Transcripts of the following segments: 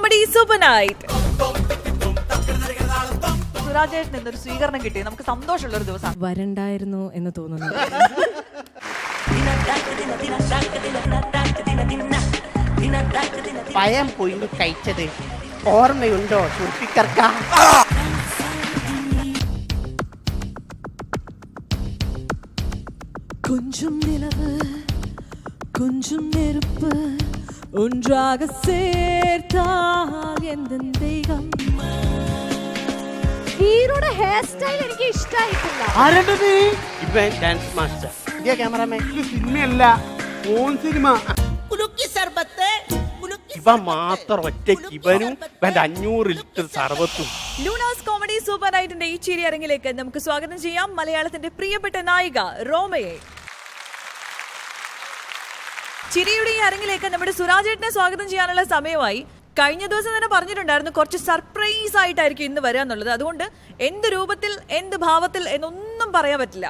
Comedy super night. സുരാജേട്ടൻ എന്നൊരു സ്വീകരണം കിട്ടി, നമുക്ക് സന്തോഷമുള്ള ഒരു ദിവസം. വരണ്ടായിരുന്നു എന്ന് തോന്നുന്നു. പയം പൊയിന് കഴിച്ചത് ഓർമ്മയുണ്ടോ സൂക്ഷിക്കർക്ക? கொஞ்சம் நிலவு கொஞ்சம் நெருப்பு ஒன்றாக சேர்த்தால் எந்த தெய்வம். ഹീറോയുടെ ഹെയർ സ്റ്റൈൽ എനിക്ക് ഇഷ്ടായിട്ടില്ല. ആരണ്ടത്? ഇവൻ ഡാൻസ് മാസ്റ്റർ. ഇതേ ക്യാമറമാൻ. സിനിമയല്ല, ഓൺ സിനിമ. ഇവ മാത്രം ഒറ്റയ്ക്ക് ഇവനും 500 ലിറ്റർ സർവത്തും. ലൂണാസ് കോമഡി സൂപ്പർ നൈറ്റിന്റെ ഈ ചിരി അരങ്ങിലേക്ക് നമുക്ക് സ്വാഗതം ചെയ്യാം മലയാളത്തിന്റെ പ്രിയപ്പെട്ട നായിക റോമയെ. ചിരിയുടെ ഈ അരങ്ങിലേക്ക് നമ്മുടെ സുരാജേട്ടനെ സ്വാഗതം ചെയ്യാനുള്ള സമയമായി. കഴിഞ്ഞ ദിവസം തന്നെ പറഞ്ഞിട്ടുണ്ടായിരുന്നു കുറച്ച് സർപ്രൈസ് ആയിട്ടായിരിക്കും ഇന്ന് വരിക എന്നുള്ളത്. അതുകൊണ്ട് എന്ത് രൂപത്തിൽ എന്ത് ഭാവത്തിൽ എന്നൊന്നും പറയാൻ പറ്റില്ല.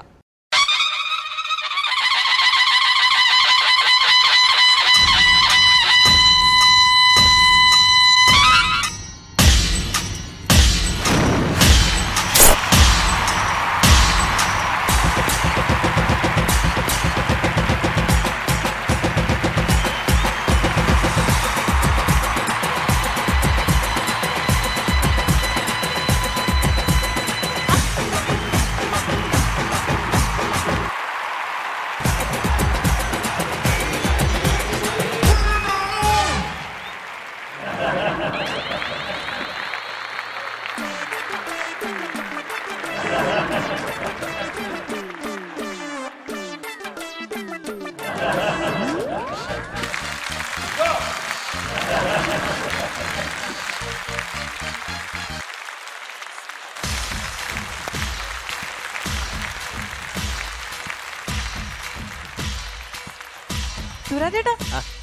സുരാജേട്ടാ,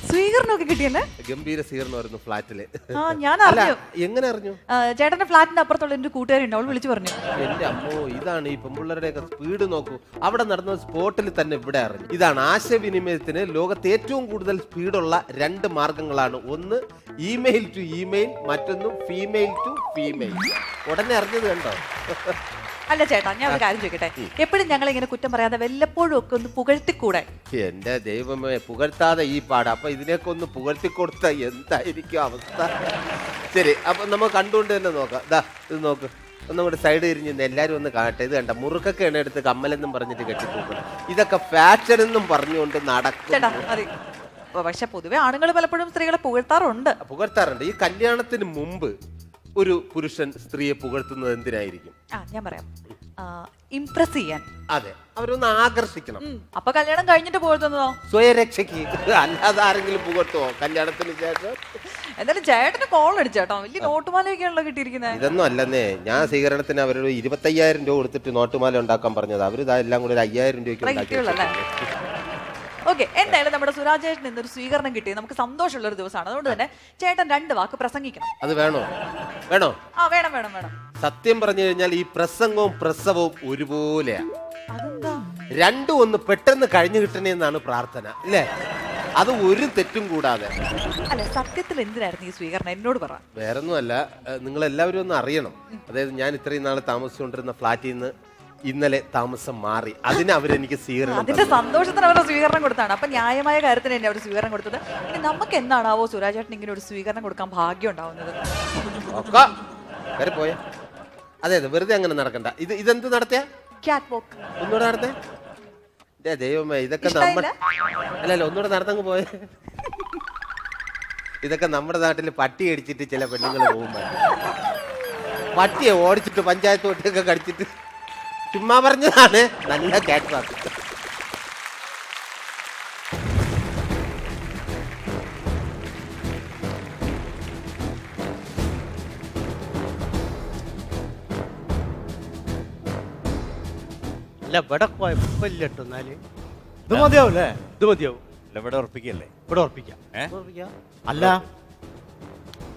സ്വീകരണമൊക്കെ കിട്ടിയല്ലേ? ഗംഭീര സ്വീകരണമായിരുന്നു ഫ്ലാറ്റില്. ഞാൻ അറിഞ്ഞു. എങ്ങനെ അറിഞ്ഞു? ചേട്ടന്റെ ഫ്ലാറ്റിന്റെ അപ്പുറത്തുള്ള എന്റെ കൂട്ടുകാരുണ്ട്, അവൾ വിളിച്ചു പറഞ്ഞു. എന്റെ അമ്മോ, ഇതാണ് ഈ പെമ്പിള്ളേരുടെയൊക്കെ സ്പീഡ്. നോക്കൂ, അവിടെ നടന്ന സ്പോട്ടിൽ തന്നെ ഇവിടെ അറിഞ്ഞു. ഇതാണ് ആശയവിനിമയത്തിന് ലോകത്ത് ഏറ്റവും കൂടുതൽ സ്പീഡുള്ള 2 മാർഗങ്ങളാണ്. ഒന്ന് ഇമെയിൽ ടു ഇമെയിൽ, മറ്റൊന്ന് ഫീമെയിൽ ടു ഫീമെയിൽ. ഉടനെ അറിഞ്ഞത് കണ്ടോ? അല്ല ചേട്ടാ, ഞാൻ ഒരു കാര്യം ചോദിക്കട്ടെ, എപ്പോഴും ഞങ്ങൾ ഇങ്ങനെ കുറ്റം പറയാതെ വല്ലപ്പോഴും ഒക്കെ ഒന്ന് പുകഴ്ത്തിക്കൂടെ? എന്റെ ദൈവമേ, പുകഴ്ത്താതെ ഈ പാട്. അപ്പൊ ഇതിനൊക്കെ ഒന്ന് പുകഴ്ത്തിക്കൊടുത്ത എന്തായിരിക്കും അവസ്ഥ? ശരി, അപ്പൊ നമ്മൾ കണ്ടുകൊണ്ട് തന്നെ നോക്കാം. ദാ ഇത് നോക്ക്, ഒന്നുകൂടെ സൈഡ് തിരിഞ്ഞ് എല്ലാരും ഒന്ന് കാണട്ടെ. ഇത് കണ്ട, മുറുക്കൊക്കെയാണ് എടുത്ത് കമ്മലെന്നും പറഞ്ഞിട്ട് കെട്ടിത്തൂക്കണം. ഇതൊക്കെ ഫാഷൻ എന്നും പറഞ്ഞുകൊണ്ട് നടക്കും. ചേട്ടാ മതി. പക്ഷെ പൊതുവെ ആണുങ്ങൾ പലപ്പോഴും സ്ത്രീകളെ പുകഴ്ത്താറുണ്ട്. പുകഴ്ത്താറുണ്ട്. ഈ കല്യാണത്തിന് മുമ്പ് ഒരു പുരുഷൻ സ്ത്രീയെ പുകഴ്ത്തുന്നത് എന്തിനായിരിക്കും? ഞാൻ പറയാം, ഇംപ്രസ് ചെയ്യാൻ. അതെ, അവരൊന്ന് ആകർഷിക്കണം. അപ്പൊ കല്യാണം കഴിഞ്ഞിട്ട് പുകഴ്ത്തുന്നതോ? സ്വയരക്ഷയ്ക്ക്. അല്ലാതെ ആരെങ്കിലും പുകഴ്ത്തുവോ കല്യാണത്തിന് ശേഷം? എന്തായാലും ചേട്ടന് കോൾ അടിച്ചേട്ടോ, വലിയ നോട്ടുമാലയൊക്കെയാണല്ലോ കിട്ടിയിരിക്കുന്നത്. ഇതൊന്നും അല്ലെന്നേ, ഞാൻ സ്വീകരണത്തിന് അവരോട് 25,000 രൂപ കൊടുത്തിട്ട് നോട്ടുമാല ഉണ്ടാക്കാൻ പറഞ്ഞത്. അവര് എല്ലാം കൂടെ 5,000 രൂപയ്ക്ക് ഉണ്ടാക്കി. ഓക്കെ, എന്തായാലും നമ്മുടെ സുരാജേട്ടൻ ഇന്നൊരു സ്വീകരണം കിട്ടി, നമുക്ക് സന്തോഷമുള്ള ഒരു ദിവസമാണ്. അതുകൊണ്ട് തന്നെ ചേട്ടൻ 2 വാക്ക് പ്രസംഗിക്കണം. അത് വേണോ? വേണോ? വേണം വേണം വേണം. സത്യം പറഞ്ഞു കഴിഞ്ഞാൽ ഈ പ്രസംഗവും പ്രസവവും ഒരുപോലെയാണ്. അതെന്താ? രണ്ടും ഒന്ന് പെട്ടെന്ന് കഴിഞ്ഞു കിട്ടണേന്നാണ് പ്രാർത്ഥന, അല്ലേ? അത് ഒരു തെറ്റും കൂടാതെ. അല്ല, സത്യത്തിൽ എന്തിനായിരുന്നു ഈ സ്വീകരണം? എന്നോട് പറ. വേറൊന്നുമല്ല, നിങ്ങൾ എല്ലാവരും ഒന്ന് അറിയണം. അതായത് ഞാൻ ഇത്രയും നാൾ താമസിച്ചുകൊണ്ടിരുന്ന ഫ്ലാറ്റിൽ നിന്ന് ഇന്നലെ താമസം മാറി. അതിന് അവരെനിക്ക് സ്വീകരണം, അതിന്റെ സന്തോഷത്തിന് അവരുടെ സ്വീകരണം കൊടുത്താണ്. അപ്പൊ ന്യായമായ കാര്യത്തിന് തന്നെ അവർ സ്വീകരണം കൊടുത്തത്. ഇനി നമുക്ക് എന്താണാവോ സുരാജേട്ടൻ ഇങ്ങനെ ഒരു സ്വീകരണം കൊടുക്കാൻ ഭാഗ്യം ഉണ്ടാവുന്നത്? പോയ അതെ അതെ, വെറുതെ അങ്ങനെ നടക്കണ്ട. ഇതെന്ത് നടത്തിയ? ക്യാറ്റ് വാക്ക്. ഒന്നുകൂടെ നടത്തേ. ദൈവമേ, ഇതൊക്കെ അല്ലല്ല, ഒന്നുകൂടെ നടത്തങ്ങ് പോയെ. ഇതൊക്കെ നമ്മുടെ നാട്ടിൽ പട്ടി അടിച്ചിട്ട് ചില പെണ്ണുങ്ങൾ പോകുമ്പോ, പട്ടിയെ ഓടിച്ചിട്ട് പഞ്ചായത്ത് തൊട്ടിയൊക്കെ കടിച്ചിട്ട് ചുമ്മാ പറഞ്ഞതാണ്. നല്ല ക്യാറ്റ് വാക്ക്. അല്ല, ഇവിടെ കുഴപ്പമില്ലട്ടോ. എന്നാല് ഇത് മതിയാവൂല്ലേ? ഇത് മതിയാവും. ഇവിടെ ഉറപ്പിക്കല്ലേ? ഇവിടെ ഉറപ്പിക്കാം. അല്ല,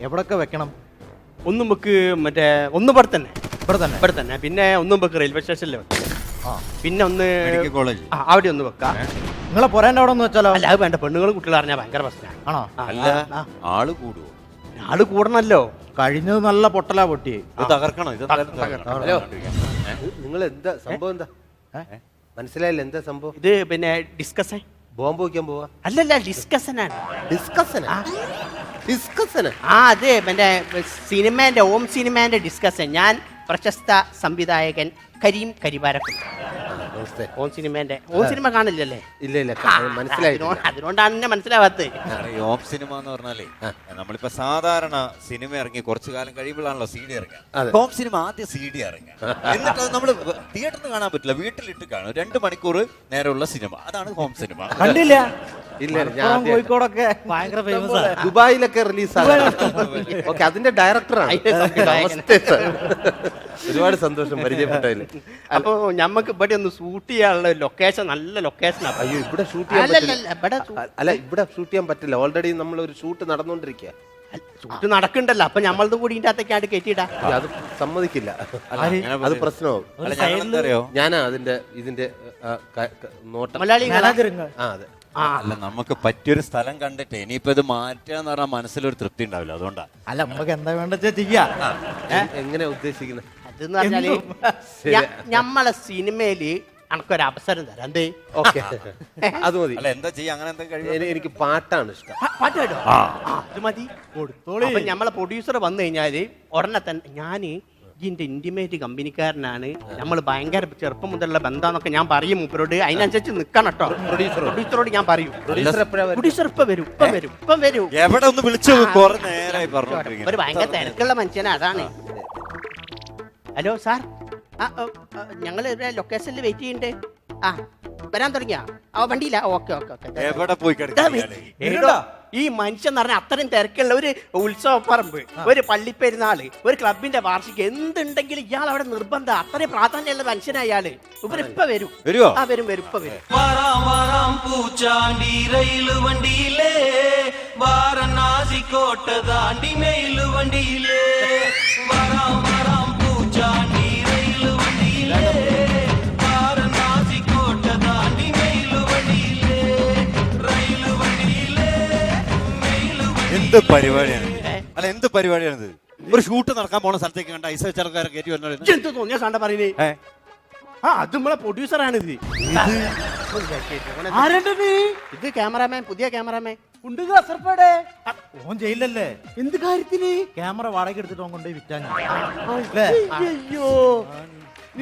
എവിടൊക്കെ വെക്കണം? ഒന്നും വെക്ക്, മറ്റേ ഒന്ന് ഇവിടെ തന്നെ. ഇവിടെ തന്നെ. പിന്നെ ഒന്നും വെക്ക് റെയിൽവേ സ്റ്റേഷനിൽ വെക്കാം. പിന്നെ ഒന്ന് മെഡിക്കൽ കോളേജ് അവിടെ ഒന്ന് വെക്കാം. നിങ്ങളെ പുറേന്റെ അവിടെ ഒന്ന് വെച്ചാലോ? അല്ല, അത് വേണ്ട, പെണ്ണുങ്ങളും കുട്ടികളും അറിഞ്ഞാൽ ഭയങ്കര പ്രശ്നമാണ്. ആണോ? അല്ല, ആള് കൂടുവോ? ആള് കൂടണല്ലോ. കഴിഞ്ഞത് നല്ല പൊട്ടലാ പൊട്ടിയെ. ഇത് തകർക്കണം, ഇത് തകർക്കണം. ഹലോ നിങ്ങൾ എന്താ സംഭവം എന്താ മനസ്സിലായില്ല എന്താ സംഭവം? ഇത് പിന്നെ ഡിസ്കഷൻ. ബോംബ് വയ്ക്കാൻ പോവാ? അല്ലല്ല, ഡിസ്കഷനാണ്. ഡിസ്കസന് അതെ, പിന്നെ സിനിമേന്റെ ഓം സിനിമേന്റെ ഡിസ്കഷൻ. ഞാൻ പ്രശസ്ത സംവിധായകൻ കരീം കരിവാരക്കുണ്ട്. നമസ്തേ. ഓം സിനിമേന്റെ ഓം സിനിമ കാണില്ലല്ലേ? ഇല്ല ഇല്ല മനസ്സിലായി. അതുകൊണ്ടാണ് എന്നെ മനസ്സിലാവാത്തത്. ഈ ഓം സിനിമ എന്ന് പറഞ്ഞാലേ നമ്മളിപ്പോ സാധാരണ സിനിമ ഇറങ്ങി കുറച്ചു കാലം കഴിയുമ്പോഴാണല്ലോ CD അതെ. ഇറങ്ങുക. ഹോം സിനിമ ആദ്യം CD ഇറങ്ങുക, എന്നിട്ട് അത് നമ്മള് തിയേറ്ററിൽ കാണാൻ പറ്റില്ല, വീട്ടിലിട്ട് കാണും. 2 മണിക്കൂർ നേരമുള്ള സിനിമ, അതാണ് ഹോം സിനിമ. കണ്ടില്ല? ഇല്ല ഞാൻ കോഴിക്കോടൊക്കെ ഭയങ്കര ഫേമസ് ആണ്. ദുബായിലൊക്കെ റിലീസ് ഓക്കെ, അതിന്റെ ഡയറക്ടറാണ്. നമസ്തേ സർ, ഒരുപാട് സന്തോഷം പരിചയപ്പെട്ടതിൽ. അപ്പൊ ഞമ്മക്ക് ഇവിടെ ഒന്ന് ഷൂട്ട് ചെയ്യാനുള്ള ലൊക്കേഷൻ നല്ല ലൊക്കേഷനാണ്. അയ്യോ ഇവിടെ ഷൂട്ട് ചെയ്യാൻ പറ്റില്ല. അല്ല ഇവിടെ ഷൂട്ട് ചെയ്യാൻ പറ്റില്ല, ഓൾറെഡി നമ്മൾ ഒരു ഷൂട്ട് നടന്നുകൊണ്ടിരിക്കുക. ഷൂട്ട് നടക്കണ്ടല്ലോ, അപ്പൊ ഞമ്മളത് കൂടി ഇതിന്റെ അകത്തേക്കാണ്ട് കയറ്റിയിടാ. അത് സമ്മതിക്കില്ല, അത് പ്രശ്നമാവും. അല്ല, ഞങ്ങളെന്തറിയോ, ഞാനാ ഇതിന്റെ നോട്ടം. മലയാളി അതെ. അല്ല നമുക്ക് പറ്റിയൊരു സ്ഥലം കണ്ടിട്ട് ഇനിയിപ്പോ ഇത് മാറ്റാന്ന് പറഞ്ഞാൽ മനസ്സിലൊരു തൃപ്തി ഉണ്ടാവില്ല, അതുകൊണ്ടാ. അല്ല നമുക്ക് എന്താ വേണ്ടെന്ന് ചെയ്യാ. എങ്ങനെ ഉദ്ദേശിക്കുന്നത്? അതെന്ന് പറഞ്ഞാല് ഞമ്മളെ സിനിമയില് അനക്കൊരു അവസരം തരാം. എന്തേ? ഓക്കെ അത് മതി. അല്ല എന്താ ചെയ്യാ, അങ്ങനെ എന്താ കഴിയും? എനിക്ക് പാട്ടാണ് ഇഷ്ടം. പാട്ട് കേട്ടോ? അത് മതി. അപ്പൊ ഞമ്മളെ പ്രൊഡ്യൂസർ വന്നു കഴിഞ്ഞാല് ഉടനെ തന്നെ ഞാന് ഇതിന്റെ ഇന്റിമേറ്റ് കമ്പനിക്കാരനാണ്, നമ്മൾ ഭയങ്കര ചെറുപ്പം മുതലുള്ള ബന്ധാന്നൊക്കെ ഞാൻ പറയും മൂപ്പരോട്. അതിനനുസരിച്ച് നിക്കണം കേട്ടോ. പ്രൊഡ്യൂസറോട് ഞാൻ പറയും. പ്രൊഡ്യൂസർ ഇപ്പൊ വരും. എവിടെ ഒന്ന് വിളിച്ചു, കുറെ നേരമായി പറഞ്ഞു. ഒരു ഭയങ്കര തിരക്കുള്ള മനുഷ്യനാ, അതാണ്. ഹലോ സാർ, ഞങ്ങൾ ലൊക്കേഷനിൽ വെയിറ്റ് ചെയ്യുന്നുണ്ട്. വരാൻ തുടങ്ങിയാ? വണ്ടിയില്ല. ഓക്കെ. എവിടെ പോയി കിടക്കുക? ഈ മനുഷ്യൻ എന്ന് പറഞ്ഞാൽ അത്രയും തിരക്കുള്ള ഒരു ഉത്സവ പറമ്പ്, ഒരു പള്ളിപ്പെരുന്നാള്, ഒരു ക്ലബിന്റെ വാർഷികം, എന്തുണ്ടെങ്കിലും ഇയാൾ അവിടെ നിർബന്ധം. അത്രയും പ്രാധാന്യമുള്ള മനുഷ്യനാ ഇയാള്. ഇവരിപ്പ വരും. വരുവോ? വരും. ഇപ്പ വരും. വരാം പൂച്ചാണ്ടി റെയിൽ വണ്ടിയിലേ, വാരണാസി കോട്ട താണ്ടി മെയിൽ വണ്ടിയിലേ. വരാം പൂച്ചാണ്ടി റെയിൽ വണ്ടിയിലേ, വാരണാസി കോട്ട താണ്ടി മെയിൽ വണ്ടിയിലേ. റെയിൽ വണ്ടിയിലേ, മെയിൽ എന്ത് പരിപാടിയാണ്? അല്ല എന്ത് പരിപാടിയാണിത്? ഒരു ഷൂട്ട് നടക്കാൻ പോണ സ്ഥലത്തേക്ക് കണ്ട ഐസ് വെച്ചാൽക്കാരെ കയറ്റി വന്നു. എന്ത് തോന്നിയ സാണ്ട പറയുന്നേ? അത് നമ്മളെ പ്രൊഡ്യൂസറാണിത്. ഇത് ക്യാമറാമാൻ, പുതിയ ക്യാമറാമാൻ. ഓൻ ജയിലല്ലേ? എന്ത് കാര്യത്തിന്? ക്യാമറ വാടക എടുത്തിട്ട് ഓൻ കൊണ്ടുപോയി വിറ്റാൻ. അയ്യോ,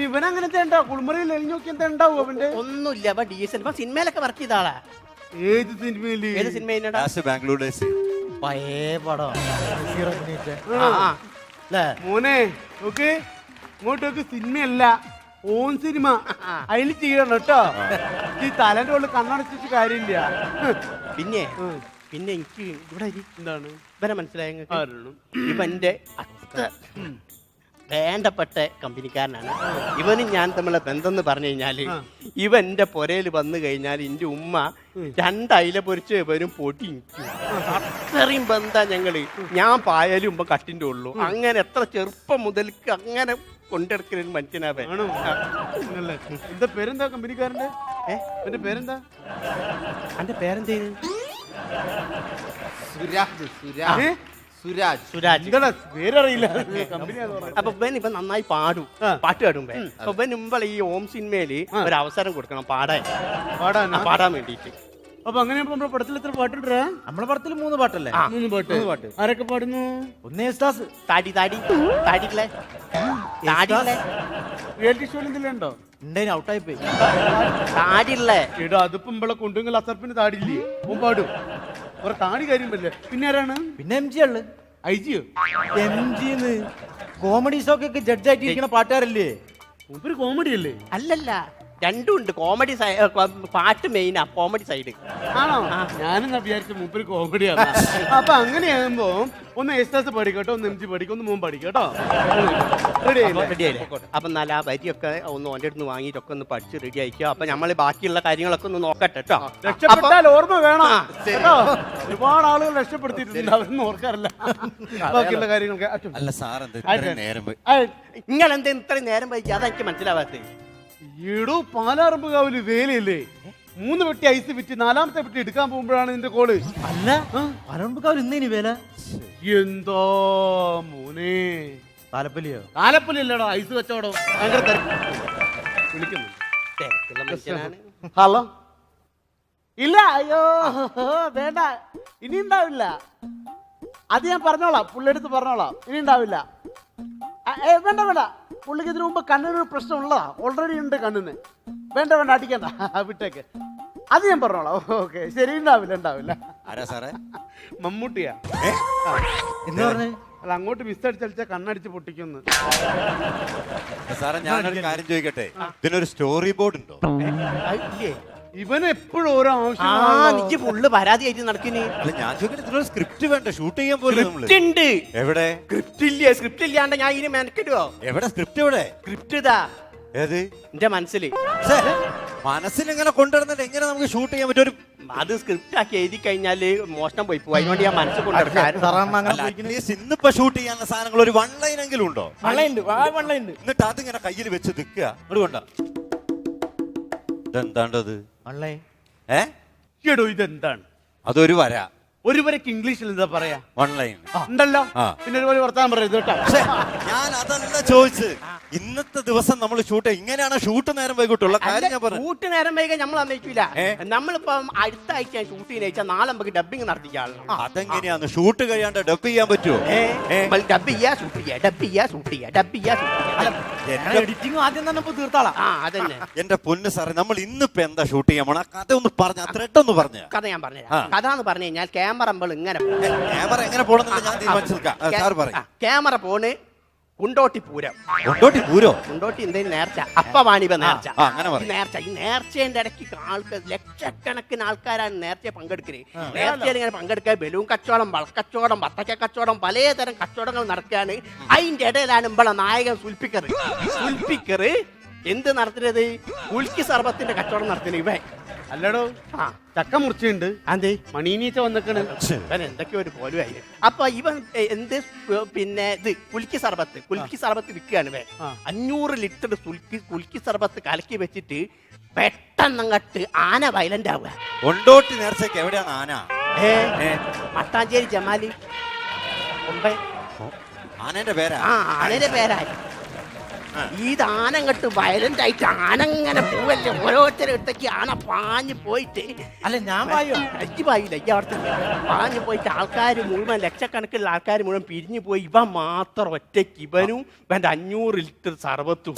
ഇവനങ്ങനത്തെ ഉണ്ടോ? കുളിമുറിയിൽ എഴുതി നോക്കി എന്താ ഉണ്ടാവും അവന്റെ? ഒന്നുമില്ല. അപ്പൊ ഡീസൽ ഇപ്പൊ സിനിമയിലൊക്കെ വർക്ക് ചെയ്ത ആളാ. ഏത് സിനിമയില്? ഏത് സിനിമ? ബാംഗ്ലൂർ ഡേയ്സ്. പഴയ പടം. മോനെ നോക്ക്, ഇങ്ങോട്ടൊക്കെ സിനിമയല്ല, ഓൺ സിനിമ. അതിൽ ചെയ്യണം കേട്ടോ. ഈ തലന്റെ ഉള്ളിൽ കണ്ണടച്ചിട്ട് കാര്യമില്ല. പിന്നെ എനിക്ക് ഇവിടെ എന്താണ് ഇവനെ മനസ്സിലായ? ഇവന്റെ അത്ര വേണ്ടപ്പെട്ട കമ്പനിക്കാരനാണ്. ഇവനും ഞാൻ തമ്മിലെ ബന്ധം എന്ന് പറഞ്ഞു കഴിഞ്ഞാല്, ഇവന്റെ പൊരയിൽ വന്നു കഴിഞ്ഞാൽ എന്റെ ഉമ്മ 2 അയില പൊരിച്ച് വരും പൊടി. അത്രയും ബന്ധാ ഞങ്ങള്. ഞാൻ പായാലും ഉമ്മ കട്ടിന്റെ ഉള്ളു. അങ്ങനെ എത്ര ചെറുപ്പം മുതൽക്ക് അങ്ങനെ കൊണ്ടെടുക്കുന്ന മനുഷ്യനാവേ. എന്താ പേരെന്താ കമ്പനിക്കാരന്റെ? എന്റെ പേരെന്താ? എന്റെ പേരെന്തേ? സുരാജ്. പേരറിയില്ല. അപ്പൊ ഇവൻ നന്നായി പാടും, പാട്ട് പാടുമ്പേ. അപ്പൊ ഇവൻ മുമ്പ് ഈ ഓം സിനിമയില് ഒരു അവസരം കൊടുക്കണം പാടാൻ വേണ്ടിട്ട്. അപ്പൊ അങ്ങനെ നമ്മുടെ പടത്തിൽ എത്ര പാട്ടുണ്ടാ? നമ്മുടെ പടത്തിൽ 3 പാട്ടല്ലേ? 3 പാട്ട്. ആരൊക്കെ പാടുന്നു? ഒന്ന് യേശുദാസ്. താടികളെ റിയാലിറ്റി ഷോയിൽ എന്തെങ്കിലും ഉണ്ടോ? ഉണ്ടേന് ഔട്ടായി പോയി. താടിയുള്ളേ ഇടോ, അതിപ്പോ നമ്മളെ കൊണ്ടുങ്ങൾ അസർപ്പിന് താടില്ലേ? ഓൻ പാടും. കുറെ താടി കാര്യം പറ്റില്ല. പിന്നെ ആരാണ്? പിന്നെ MG ഉള്ളു. ഐജിയോ? MG കോമഡി ഷോക്കൊക്കെ ജഡ്ജായിട്ട് ഇരിക്കുന്ന പാട്ടുകാരല്ലേ? ഒരു കോമഡി അല്ലേ? അല്ലല്ല, രണ്ടും ഉണ്ട്. കോമഡി പാട്ട് മെയിനാ, കോമഡി സൈഡ്. ആണോ? ഞാനും വിചാരിച്ച മൂപ്പര് കോമഡിയാണ്. അപ്പൊ അങ്ങനെയാകുമ്പോ ഒന്ന് യേശുദാസ് പഠിക്കട്ടോ, ഒന്ന് MG പഠിക്കും, ഒന്ന് മോൻ പഠിക്കട്ടോ. റെഡി ആയില്ലേ? അപ്പൊ നല്ല ആ വരിയൊക്കെ ഒന്ന് ഓൻ്റെ അടുത്ത് വാങ്ങിയിട്ടൊക്കെ ഒന്ന് പഠിച്ച് റെഡി ആയിക്കോ. അപ്പൊ നമ്മള് ബാക്കിയുള്ള കാര്യങ്ങളൊക്കെ ഒന്ന് നോക്കട്ടെ കേട്ടോ. രക്ഷപ്പെട്ടാൽ ഓർമ്മ വേണം കേട്ടോ. ഒരുപാട് ആളുകൾ രക്ഷപ്പെടുത്തിയിട്ടുണ്ട്, അവരൊന്നും ഓർക്കാറില്ല ബാക്കിയുള്ള കാര്യങ്ങളൊക്കെ. അല്ല സാർ നിങ്ങൾ എന്താ ഇത്രയും നേരം വൈകി? അതാ എനിക്ക് മനസ്സിലാവാത്തത്. ഈടോ പാലാറമ്പുകാവില് വേലയില്ലേ? 3 പെട്ടി ഐസ് വിറ്റ് 4ാമത്തെ പെട്ടി എടുക്കാൻ പോകുമ്പോഴാണ് നിന്റെ കോള്. അല്ല പാലാറമ്പുകാവിൽ ഇന്നേനി വേല? എന്തോ മോനെ താലപ്പല്ലിയോ? താലപ്പൊലിയല്ലടോ ഐസ് വെച്ചോടോ ഭയങ്കര വിളിക്കുന്നു തിരക്കുള്ള മനുഷ്യനാണ്. ഹലോ ഇല്ല അയ്യോ വേണ്ട ഇനി ഉണ്ടാവില്ല. അത് ഞാൻ പറഞ്ഞോളാം, പുള്ളിയെടുത്ത് പറഞ്ഞോളാം. ഇനി ഉണ്ടാവില്ല. വേണ്ട വേണ്ട, പുള്ളിക്ക് ഇതിനു മുമ്പ് കണ്ണിനൊരു പ്രശ്നം ഉള്ളതാ, ഓൾറെഡി ഉണ്ട് കണ്ണിന്. വേണ്ട വേണ്ട, അടിക്കണ്ട, വിട്ടേക്ക്. അത് ഞാൻ പറഞ്ഞോളാം. ഓക്കെ ശരി, ഉണ്ടാവില്ല. ആരാ സാറേ? മമ്മൂട്ടിയാ. എന്ന് പറഞ്ഞേ അല്ല, അങ്ങോട്ട് മിസ്സടിച്ചടിച്ച കണ്ണടിച്ച് പൊട്ടിക്കുന്നു. സാറേ ഞാനൊരു കാര്യം ചോദിക്കട്ടെ, ഇതിനൊരു സ്റ്റോറി ബോർഡ് ഉണ്ടോ? ഇല്ലേ, ഇവന് എപ്പോഴും ഓരോ ആ ആവശ്യം. നിക്ക് ഫുള്ള് പരാതിയായിട്ട് നടക്കുന്നേ. അല്ല ഞാൻ ചോദിക്കട്ടെ, ഇതിനൊരു സ്ക്രിപ്റ്റ് വേണ്ട? ഷൂട്ട് ചെയ്യാൻ പോലെ നമ്മള് സ്ക്രിപ്റ്റ് ഉണ്ട്. എവിടെ? സ്ക്രിപ്റ്റ് ഇല്ലാണ്ട് ഞാൻ ഇതിന് മെനക്കെടുവോ? എവിടെ സ്ക്രിപ്റ്റ്? എവിടെ? സ്ക്രിപ്റ്റ് ഇതാ ഏത്? എന്റെ മനസ്സില്. ഛേ, മനസ്സിലിങ്ങനെ കൊണ്ടുവരുന്നിട്ട് എങ്ങനെ നമുക്ക് ഷൂട്ട് ചെയ്യാൻ പറ്റും? അത് സ്ക്രിപ്റ്റ് ആക്കി എഴുതി കഴിഞ്ഞാല് മോഷണം പോയി പോകും. അതിനുവേണ്ടി ഞാൻ മനസ്സിൽ കൊണ്ടുവരാൻ. സാറാമ്മ അങ്ങനെ പോയിക്കണ്. ഇന്നിപ്പോ ഷൂട്ട് ചെയ്യാനുള്ള സാധനങ്ങൾ ഒരു വൺ ലൈൻ എങ്കിലും ഉണ്ടോ? വള്ളയുണ്ട്, വള്ളയുണ്ട്. എന്നിട്ട് അതിങ്ങനെ കയ്യിൽ വെച്ച് നിൽക്കുക. അങ്ങോട്ട് കൊണ്ട ഇതെന്താണ്ടത്? വള്ളേ എടോ ഇതെന്താണ്? അതൊരു വര. ഒരു വരക്ക് ഇംഗ്ലീഷിൽ എന്താ പറയാ? വൺ ലൈൻ ഉണ്ടല്ലോ. ആ. പിന്നെ ഒരു വർത്താനം പറയരുത് കേട്ടോ. പക്ഷേ ഞാൻ അതല്ല ചോദിച്ചത്. ഇന്നത്തെ ദിവസം നമ്മൾ ഷൂട്ട് ഇങ്ങനെയാണ് ഷൂട്ട് നേരം വൈകിട്ടുള്ള കാര്യം ഞാൻ പറഞ്ഞു. ഷൂട്ട് നേരം വൈകാൻ നമ്മൾ അന്നയിക്കില്ല. ഏ? നമ്മളിപ്പം അടുത്ത ആഴ്ച ഷൂട്ട് ചെയ്യുന്ന നാളെ നമുക്ക് ഡബിങ് നടത്തിക്കാളണം. അതെങ്ങനെയാന്ന് ഷൂട്ട് കഴിയാണ്ട് ഡബ് ചെയ്യാൻ പറ്റുമോ? ഡബ് ചെയ്യാ ഷൂട്ട് ചെയ്യാ, ഡബ് ചെയ്യാ ഷൂട്ട് ചെയ്യാ, ഡബ് ചെയ്യാ ഷൂട്ട് ചെയ്യാ. എഡിറ്റിംഗ് ആദ്യം തന്നെ ഇപ്പൊ തീർത്താളാ. ആ അതന്നെ എന്റെ പൊന്ന് സാറേ, നമ്മൾ ഇന്നിപ്പോ എന്താ ഷൂട്ട് ചെയ്യാൻ പോണ? കഥ ഒന്ന് പറഞ്ഞ, ത്രെഡ് ഒന്ന് പറഞ്ഞ. കഥ ഞാൻ പറഞ്ഞുതരാം. കഥ എന്ന് പറഞ്ഞു കഴിഞ്ഞാൽ ക്യാമറ ഇങ്ങനെ ക്യാമറ എങ്ങനെ പോണെന്നില്ല ഞാൻ തീരുമാനിച്ചെടുക്കാം. സാർ പറയും. ക്യാമറ പോണ് കുണ്ടോട്ടി പൂരം. കൊണ്ടോട്ടി പൂരോ? കുണ്ടോട്ടി എന്തെങ്കിലും നേർച്ച, അപ്പവാണിപ നേർച്ച. ആ, അങ്ങനെ പറയും. ഈ നേർച്ചേന്റെ ഇടയ്ക്ക് ആൾക്കാർ ലക്ഷക്കണക്കിന് ആൾക്കാരാണ് നേർച്ച പങ്കെടുക്കുന്നത്. നേർച്ചയിൽ ഇങ്ങനെ പങ്കെടുക്കാൻ ബലൂൺ കച്ചവടം, വളക്കച്ചവടം, വത്തക്ക കച്ചവടം, പലതരം കച്ചവടങ്ങൾ നടക്കുകയാണ്. അതിന്റെ ഇടയിലാണ് ഇമ്പള നായകൻ സുൽഫിക്കർ എന്ത് നടത്തുന്നത്? കുൽക്കി സർബത്തിന്റെ കച്ചവടം നടത്തുന്നത് ഇവൻ. അല്ലടോ, ചക്ക മുറിച്ചുണ്ട്. അതെ, മണീനീച്ച വന്നിക്കണ്. ഇവൻ എന്തൊക്കെയോ ഒരു പോലുമായി. അപ്പൊ ഇവൻ എന്ത് പിന്നെ ഇത് കുൽക്കി സർബത്ത് വിൽക്കുകയാണ് ഇവൻ. 500 ലിറ്റർ കുൽക്കി സർബത്ത് കലക്കി വെച്ചിട്ട് പെട്ടെന്നങ്ങട്ട് ആന വയലന്റ് ആവുക. കൊണ്ടോട്ടി നേർച്ചയ്ക്ക് എവിടെയാണ് ആന? മട്ടാഞ്ചേരി ജമാലി മുംബൈ. ആനന്റെ പേരാ? ആ ആനയുടെ പേരായി. ഈ ആനങ്ങട്ട് വയലന്റ് ആയിട്ട് ആനങ്ങനെ പോവല്ലേ, ഓരോരുത്തരും ഇട്ടേക്ക് ആന പാഞ്ഞു പോയിട്ട്. അല്ല ഞാൻ പായോ? പായില്ല, അവിടെ പാഞ്ഞു പോയിട്ട് ആൾക്കാർ മുഴുവൻ, ലക്ഷക്കണക്കിനുള്ള ആൾക്കാർ മുഴുവൻ പിരിഞ്ഞു പോയി. ഇവൻ മാത്രം ഒറ്റയ്ക്ക്, ഇവനും ഇവന്റെ 500 ലിറ്റർ സർബത്തും.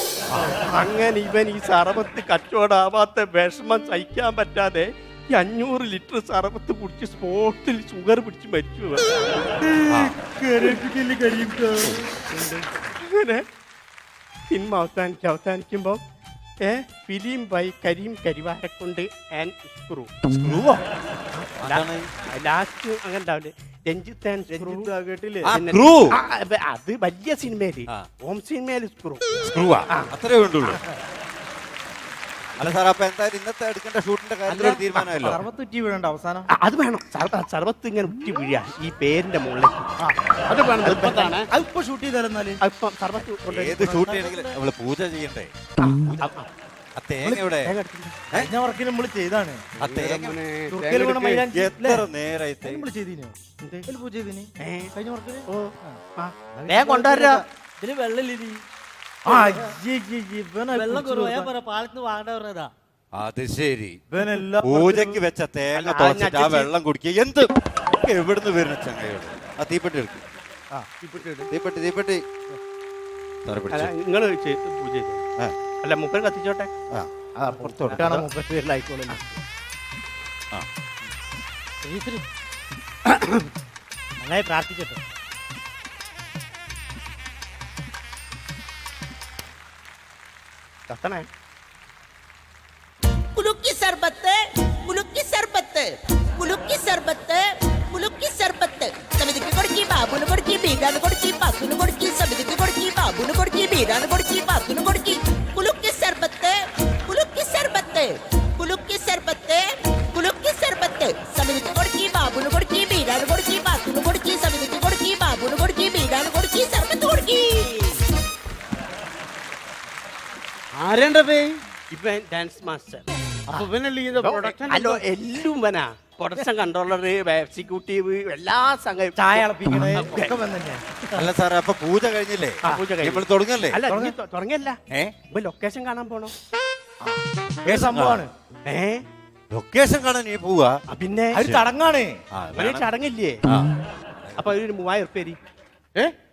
അങ്ങനെ ഇവൻ ഈ സർബത്ത് കച്ചവടമാവാത്ത വിഷമം സഹിക്കാൻ പറ്റാതെ ഈ 500 ലിറ്റർ സർബത്ത് കുടിച്ച് സ്പോട്ടിൽ ഷുഗർ പിടിച്ച് മരിച്ചു. അങ്ങനെ സിനിമ അവസാനിക്കുമ്പോ ഫിലിം ബൈ കരീം കരിവാരക്കൊണ്ട് ആൻഡ് സ്ക്രൂ. ലാസ്റ്റ് അങ്ങനെ ഉണ്ടാവില്ലേ, രഞ്ജിത്ത് ആൻഡ് സ്ക്രൂ. കേട്ടില്ലേ? അത് വലിയ സിനിമയില്, ഹോം സിനിമയില് സ്ക്രൂവാ അത്രേ വേണ്ടുള്ളൂ. അല്ല സാർ, അപ്പൊ എന്തായാലും ഇന്നത്തെ എടുക്കേണ്ട ഷൂട്ടിന്റെ കാര്യത്തിൽ തീരുമാനമല്ലോ. സർവത്ത് ഉറ്റി വീഴണ്ട അവസാനം. അത് വേണം. സർവത്ത് ഇങ്ങനെ ഉറ്റി വീഴാ ഈ പേരിന്റെ മുകളിലേക്ക്. അത് വേണം, നിർബന്ധമാണ്. അതിപ്പോ ഷൂട്ട് ചെയ്താലെന്നാല് അതിപ്പം സർവത്ത് ഏത് ഷൂട്ട് ചെയ്യണമെങ്കിലും നമ്മള് പൂജ ചെയ്യണ്ടേ? ആ തേങ്ങ എവിടെ? കഴിഞ്ഞ വർക്കിന് നമ്മള് ചെയ്താണ്. ആ തേങ്ങ തുർക്കിയിൽ വീണ മൈലാഞ്ചി എത്ര നേരായി നമ്മള് ചെയ്തീനോ? പൂജ ചെയ്തീനി കഴിഞ്ഞ വർക്കിന്. കൊണ്ടുവരാ. ഇതില് വെള്ളം അത് ശരി. ഇവനെല്ലാം പൂജക്ക് വെച്ച തേങ്ങ തുളച്ചിട്ട് ആ വെള്ളം കുടിക്കുക. എന്ത് എവിടുന്ന് വരുന്ന ചങ്ങയോട്? ആ തീപ്പെട്ടി എടുക്കും. തീപ്പെട്ടി നിങ്ങൾ പൂജ ചെയ്തു. അല്ല മുപ്പൻ കത്തിച്ചോട്ടെ. പേരിലായിക്കോളൂ. നന്നായി പ്രാർത്ഥിക്കട്ടെ. കത്തണേ. കുലുക്കി സർബത്ത്, കുലുക്കി സർബത്ത്, കുലുക്കി സർബത്ത്, കുലുക്കി സർബത്ത്. സമിതിക്ക് കൊടുക്കി, ബാബുന് കൊടുക്കി, ബീരാന് കൊടുക്കി, പാത്തുന് കൊടുക്കി. സമിതിക്ക് കൊടുക്കി, ബാബുന് കൊടുക്കി, ബീരാന് കൊടുക്കി, പാത്തുന് കൊടുക്കി. കുലുക്കി സർബത്ത്, കുലുക്കി സർബത്ത്, കുലുക്കി സർബത്ത്, കുലുക്കി സർബത്ത്. സമിതിക്ക് കൊടുക്കി, ബാബുന് കൊടുക്കി, ബീരാന് കൊടുക്കി, പാത്തുന് കൊടുക്കി. സമിതിക്ക് കൊടുക്കി, ബാബുന് കൊടുക്കി, ബീരാന് കൊടുക്കി, സർബത്ത് കൊടുക്കി. ആരേണ്ട പേ? ഇവൻ ഡാൻസ് മാസ്റ്റർ. അപ്പൊ ഇവനല്ലേ ഇത് പ്രൊഡക്ഷൻ? അല്ലോ എല്ലും വനാ. പ്രൊഡക്ഷൻ കൺട്രോളർ, എക്സിക്യൂട്ടീവ്, എല്ലാ സംഘം ചായ ഇളപ്പിക്കണേ ഒക്കെ വന്ന് തന്നെയാ. അല്ല സാറേ അപ്പൊ പൂജ കഴിഞ്ഞില്ലേ? പൂജ കഴിഞ്ഞു. നമ്മൾ തുടങ്ങല്ലേ? അല്ല ഇനി തുടങ്ങിയല്ല, ഏ ഇപ്പൊ ലൊക്കേഷൻ കാണാൻ പോണോ? ഏത് സംഭവമാണ്? ലൊക്കേഷൻ കാണാൻ നീ പോവാ? പിന്നെ അത് ചടങ്ങാണ്. ഒരു ചടങ്ങില്ലേ? അപ്പൊ ഒരു 3000 ഉറുപ്പ്യ.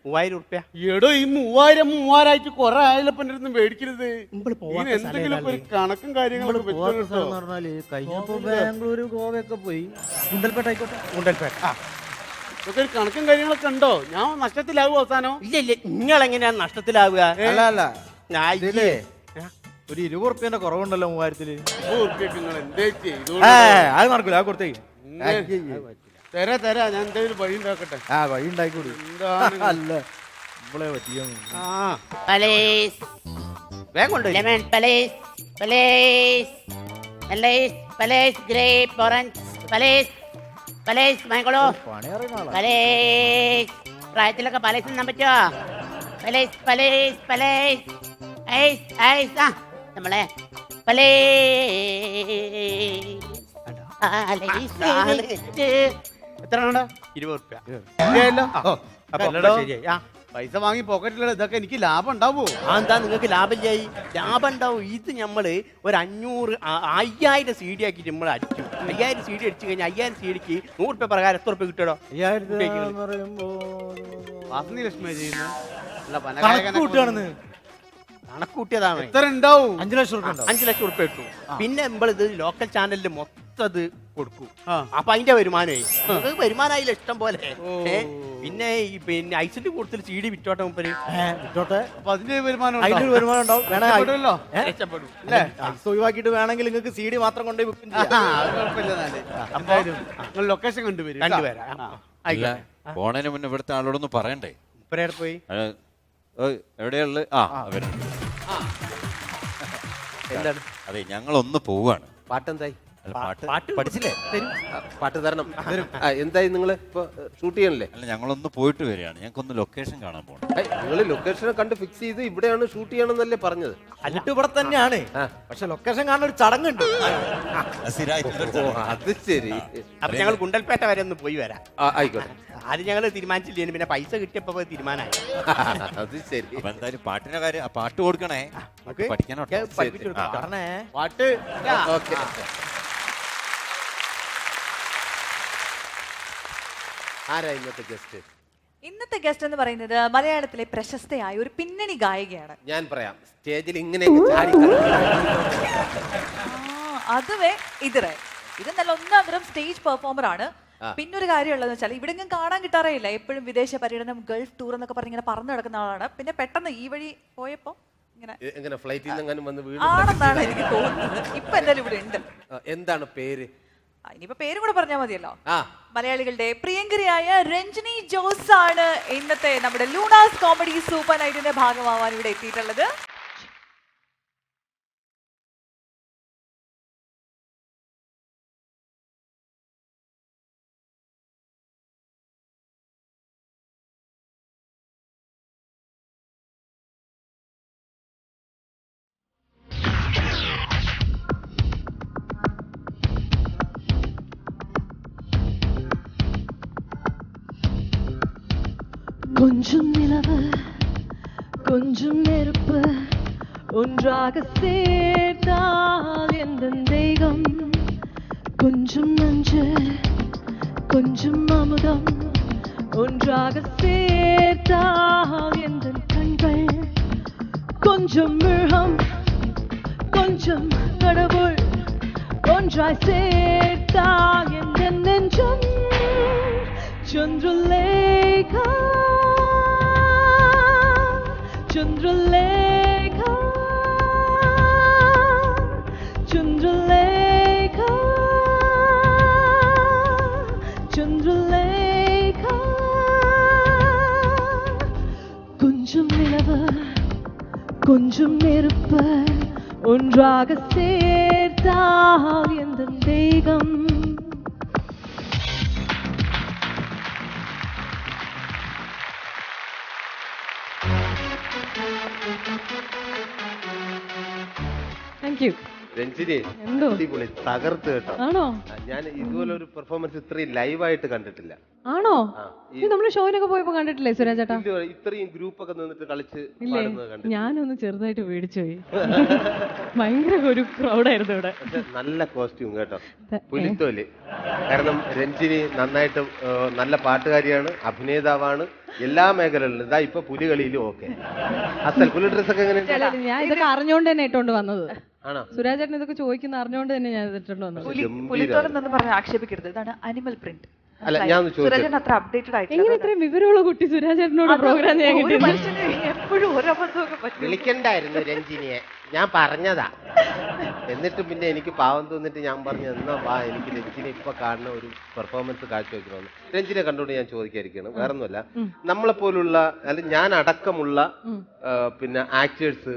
3000 ഉറുപ്പ്യ. എടോ ഈ 3000 കൊറേ ആയാലപ്പം മേടിക്കരുത്. നമ്മള് പോവാത്ത എന്തെങ്കിലും സ്ഥലം ഒരു കണക്കും കാര്യങ്ങളൊക്കെ പോവാത്ത വെച്ചോ. സ്ഥലം എന്ന് പറഞ്ഞാല് കഴിഞ്ഞപ്പോ ബാംഗ്ലൂര് ഗോവയൊക്കെ പോയി. ഗുണ്ടൽപേട്ട ആയിക്കോട്ടെ. ഗുണ്ടൽപേട്ട. ഇതൊക്കെ ഒരു കണക്കും കാര്യങ്ങളൊക്കെ ഉണ്ടോ? ഞാൻ നഷ്ടത്തിലാവും അവസാനം. ഇല്ല ഇല്ല, നിങ്ങളെങ്ങനെയാണ് നഷ്ടത്തിലാവുക? അല്ല ഞാൻ ഇതിലേ ഒരു 20 ഉറുപ്പ്യന്റെ കുറവുണ്ടല്ലോ 3000-ല്. നിങ്ങൾ എന്തേ ചെയ്തോ? അത് നടക്കൂല, അത് കൊടുത്തേ. തരാ ഞാൻ എന്തെങ്കിലും വഴി ഉണ്ടാക്കട്ടെ. വഴി ഉണ്ടായിക്കൂടി. എന്താണ്? അല്ല നമ്മളെ പറ്റിയാ പലേസ് വേഗം കൊണ്ടുപോയി. ലെമൺ പലേസ് പലേസ് പലേസ് പലേസ് ഗ്രേപ്പ് ഓറഞ്ച് പലേസ് പലേസ് മാംഗോ പണി അറിയുന്ന ആളാ. പലേസ് പ്രായത്തിലൊക്കെ പലേസ് തിന്നാൻ പറ്റുമോ? പലേസ് പലേസ് പലേസ് ഐസ് ഐസ് ആ നമ്മളെ എത്ര 20 ഉറുപ്പ്യ. അപ്പൊ ശരിയായി. പൈസ വാങ്ങി പോക്കറ്റിലുള്ള ഇതൊക്കെ എനിക്ക് ലാഭം ഉണ്ടാവോ? എന്താ നിങ്ങൾക്ക് ലാഭമില്ലായി? ലാഭം ഉണ്ടാവും. ഇത് നമ്മള് ഒരു 5000 CD ആക്കിയിട്ട് നമ്മൾ അടിച്ചു. 5000 CD അടിച്ചു കഴിഞ്ഞാൽ 5000 CDക്ക് 100 ഉറുപ്പ്യ പ്രകാരം എത്ര ഉറുപ്പ്യ കിട്ടണോ? 5000 എന്ന് പറയുമ്പോ വാസനി ലക്ഷ്മി ചെയ്യുന്നു. കണക്ക് കൂട്ടുകയാണെന്ന്. കണക്കൂട്ടിയതാണ്. എത്ര ഉണ്ടാവും? 5 ലക്ഷം ഉറുപ്പ്യ ഉണ്ടാവും. 5 ലക്ഷം ഉറുപ്പ്യ കിട്ടും. പിന്നെ നമ്മളിത് ലോക്കൽ ചാനലിൽ മൊത്തം ഇത് കൊടുക്കും. അപ്പൊ അതിന്റെ വരുമാനമായി. നമുക്ക് വരുമാനമായില്ല ഇഷ്ടം പോലെ. പിന്നെ പിന്നെ ഐസിന്റെ കൂടുതൽ CD വിറ്റോട്ടെ മുപ്പര്. വിട്ടോട്ടെ. അപ്പൊ അതിന്റെ വരുമാനം അതിന്റെ ഒരു വരുമാനം ഉണ്ടാവും. രക്ഷപ്പെടുമല്ലോ. രക്ഷപ്പെടും. അല്ലേ? ഐസ് ഒഴിവാക്കിയിട്ട് വേണമെങ്കിൽ നിങ്ങൾക്ക് CD മാത്രം കൊണ്ടുപോയി വിൽക്കും ചെയ്യാം. എന്തായാലും നിങ്ങൾ ലൊക്കേഷൻ കണ്ടുവരും. കണ്ടുവരാം. അല്ല പോണതിന് മുന്നേ ഇവിടുത്തെ ആളോടൊന്ന് പറയണ്ടേ? മുപ്പരേടെ പോയി. എവിടെയുള്ള വരുന്നുണ്ട്. എന്താണ്? അതെ ഞങ്ങളൊന്ന് പോവാണ്. പാട്ടെന്തായി? അല്ല, പാട്ട് പാട്ട് പഠിച്ചില്ലേ? പാട്ട് തരണം. എന്തായി നിങ്ങൾ ഇപ്പൊ ഷൂട്ട് ചെയ്യണല്ലേ? അല്ല ഞങ്ങളൊന്ന് പോയിട്ട് വരികയാണ്. ഞങ്ങൾക്കൊന്ന് ലൊക്കേഷൻ കാണാൻ പോകണം. നിങ്ങൾ ലൊക്കേഷനെ കണ്ട് ഫിക്സ് ചെയ്ത് ഇവിടെയാണ് ഷൂട്ട് ചെയ്യണമെന്നല്ലേ പറഞ്ഞത്? അല്ലിട്ട് ഇവിടെ തന്നെയാണ്. പക്ഷെ ലൊക്കേഷൻ കാണാൻ ഒരു ചടങ്ങുണ്ട്. അത് ശരി. അപ്പൊ ഞങ്ങൾ ഗുണ്ടൽപേട്ട വരെ ഒന്ന് പോയി വരാം. ആയിക്കോട്ടെ. ആദ്യം ഞങ്ങൾ തീരുമാനിച്ചില്ലേ, പിന്നെ പൈസ കിട്ടിയപ്പോ തീരുമാനമായി. അത് ശരി. അപ്പൊ എന്തായാലും പാട്ടിന്റെ കാര്യം പാട്ട് കൊടുക്കണേ. പഠിക്കാനോ? പഠിപ്പിച്ചു കൊടുക്കാം. പറഞ്ഞേ. പാട്ട് ഓക്കെ. ആരാ ഇന്നത്തെ ഗസ്റ്റ്? ഇന്നത്തെ ഗസ്റ്റ് എന്ന് പറയുന്നത് മലയാളത്തിലെ പ്രശസ്തയായ ഒരു പിന്നണി ഗായികയാണ്. ഞാൻ പറയാം, സ്റ്റേജിൽ ഇങ്ങനെയൊക്കെ ചാടി അതുവേ ഇത് നല്ല ഒന്നാം തരം സ്റ്റേജ് പെർഫോമർ ആണ്. പിന്നൊരു കാര്യമുള്ളതെന്ന് വെച്ചാൽ ഇവിടെ ഒന്നും കാണാൻ കിട്ടാറേ ഇല്ല. എപ്പോഴും വിദേശ പര്യടനം, ഗൾഫ് ടൂർ എന്നൊക്കെ പറഞ്ഞ് ഇങ്ങനെ പറന്നു നടക്കുന്ന ആളാണ്. പിന്നെ പെട്ടെന്ന് ഈ വഴി പോയപ്പോ ഇങ്ങനെ ഫ്ലൈറ്റിൽ നിന്ന് വന്ന് വീട് ആണെന്നാണ് എനിക്ക് തോന്നുന്നത്. ഇപ്പൊ എന്തായാലും ഇവിടെ ഉണ്ട്. എന്താണ് പേര്? ഇനിയിപ്പോ പേരും കൂടെ പറഞ്ഞാൽ മതിയല്ലോ. ആ, മലയാളികളുടെ പ്രിയങ്കരിയായ രഞ്ജിനി ജോസ് ആണ് ഇന്നത്തെ നമ്മുടെ ലൂണാസ് കോമഡി സൂപ്പർ നൈറ്റിന്റെ ഭാഗമാവാൻ ഇവിടെ എത്തിയിട്ടുള്ളത്. கொஞ்சம் நிலவு கொஞ்சம் நெருப்பு ஒன்றாக சேர்த்தால் எந்த தெய்வம், கொஞ்சம் நஞ்சு கொஞ்சம் அமுதம் ஒன்றாக சேர்த்தால் எந்த கண்கள், கொஞ்சம் மிருகம் கொஞ்சம் கடவுள் ஒன்றாய் சேர்த்தால் எந்த நெஞ்சம், சந்திரலேகா Chandralekha, Chandralekha, Chandralekha. கொஞ்சம் நிலவு கொஞ்சம் நெருப்பு ஒன்றாக சேர்த்தால் எந்த தெய்வம். Thank you. രഞ്ജിനി എന്തോ? അടിപൊളി തകർത്ത് കേട്ടോ. ആണോ? ഞാൻ ഇതുപോലെ ഒരു പെർഫോമൻസ് ഇത്രയും ലൈവായിട്ട് കണ്ടിട്ടില്ല. ആണോ? ആ, ഈ ഇത് നമ്മള് ഷോയിലൊക്കെ പോയപ്പോ കണ്ടിട്ടില്ലേ സുരാജ് ചേട്ടാ? ഇല്ല, ഇത്രയും ഗ്രൂപ്പ് ഒക്കെ നിന്നിട്ട് കളിച്ച് ഇല്ലേ? പാടുന്നത് കണ്ടിട്ടില്ല. ഞാനൊന്ന് ചെറുതായിട്ട് പേടിച്ചു പോയി. ഭയങ്കര ഒരു ക്രൗഡായിരുന്നു ഇവിടെ. പക്ഷെ നല്ല കോസ്റ്റ്യൂം കേട്ടോ, പുലിത്തോല്. കാരണം രഞ്ജിനി നന്നായിട്ട് നല്ല പാട്ടുകാരിയാണ്, അഭിനേതാവാണ്, എല്ലാ മേഖലകളിലും. ഇതാ ഇപ്പൊ പുലികളിയിലും ഓക്കെ. അസൽ പുലി ഡ്രസ്സൊക്കെ എങ്ങനെ? ഞാൻ ഇതൊക്കെ അറിഞ്ഞോണ്ട് തന്നെ ഇട്ടോണ്ട് വന്നത്. ആണോ? സുരാജ് ചേട്ടൻ ഇതൊക്കെ ചോദിക്കുന്ന അറിഞ്ഞോണ്ട് തന്നെ ഞാൻ ഇതിട്ടോണ്ട് വന്നത്. പുലിത്തോലം എന്ന് പറഞ്ഞ് ആക്ഷേപിക്കരുത്, ഇതാണ് അനിമൽ പ്രിന്റ്. അല്ല, ഞാൻ ചോദിച്ചു, സുരജൻ അത്ര അപ്ഡേറ്റഡ് ആയിട്ടില്ല. എങ്ങനെ ഇത്രയും വിവരമുള്ള കുട്ടി സുരാജ് ചേട്ടനോട് പ്രോഗ്രാം ചെയ്യാൻ ഒരു കിട്ടുന്നത്? മനുഷ്യന് എപ്പോഴും ഒരു അബദ്ധമൊക്കെ പറ്റും. വിളിക്കണ്ടായിരുന്നു രഞ്ജിനിയെ, ഞാൻ പറഞ്ഞതാ. എന്നിട്ട് പിന്നെ എനിക്ക് പാവം തോന്നിട്ട് ഞാൻ പറഞ്ഞു, എന്നാ വാ, എനിക്ക് രഞ്ജിനെ ഇപ്പൊ കാണുന്ന ഒരു പെർഫോമൻസ് കാഴ്ചവെക്കണമെന്ന്. രഞ്ജിനെ കണ്ടുകൊണ്ട് ഞാൻ ചോദിക്കാതിരിക്കുകയാണ്, വേറൊന്നുമല്ല. നമ്മളെ പോലുള്ള, അല്ലെങ്കിൽ ഞാൻ അടക്കമുള്ള പിന്നെ ആക്ടേഴ്സ്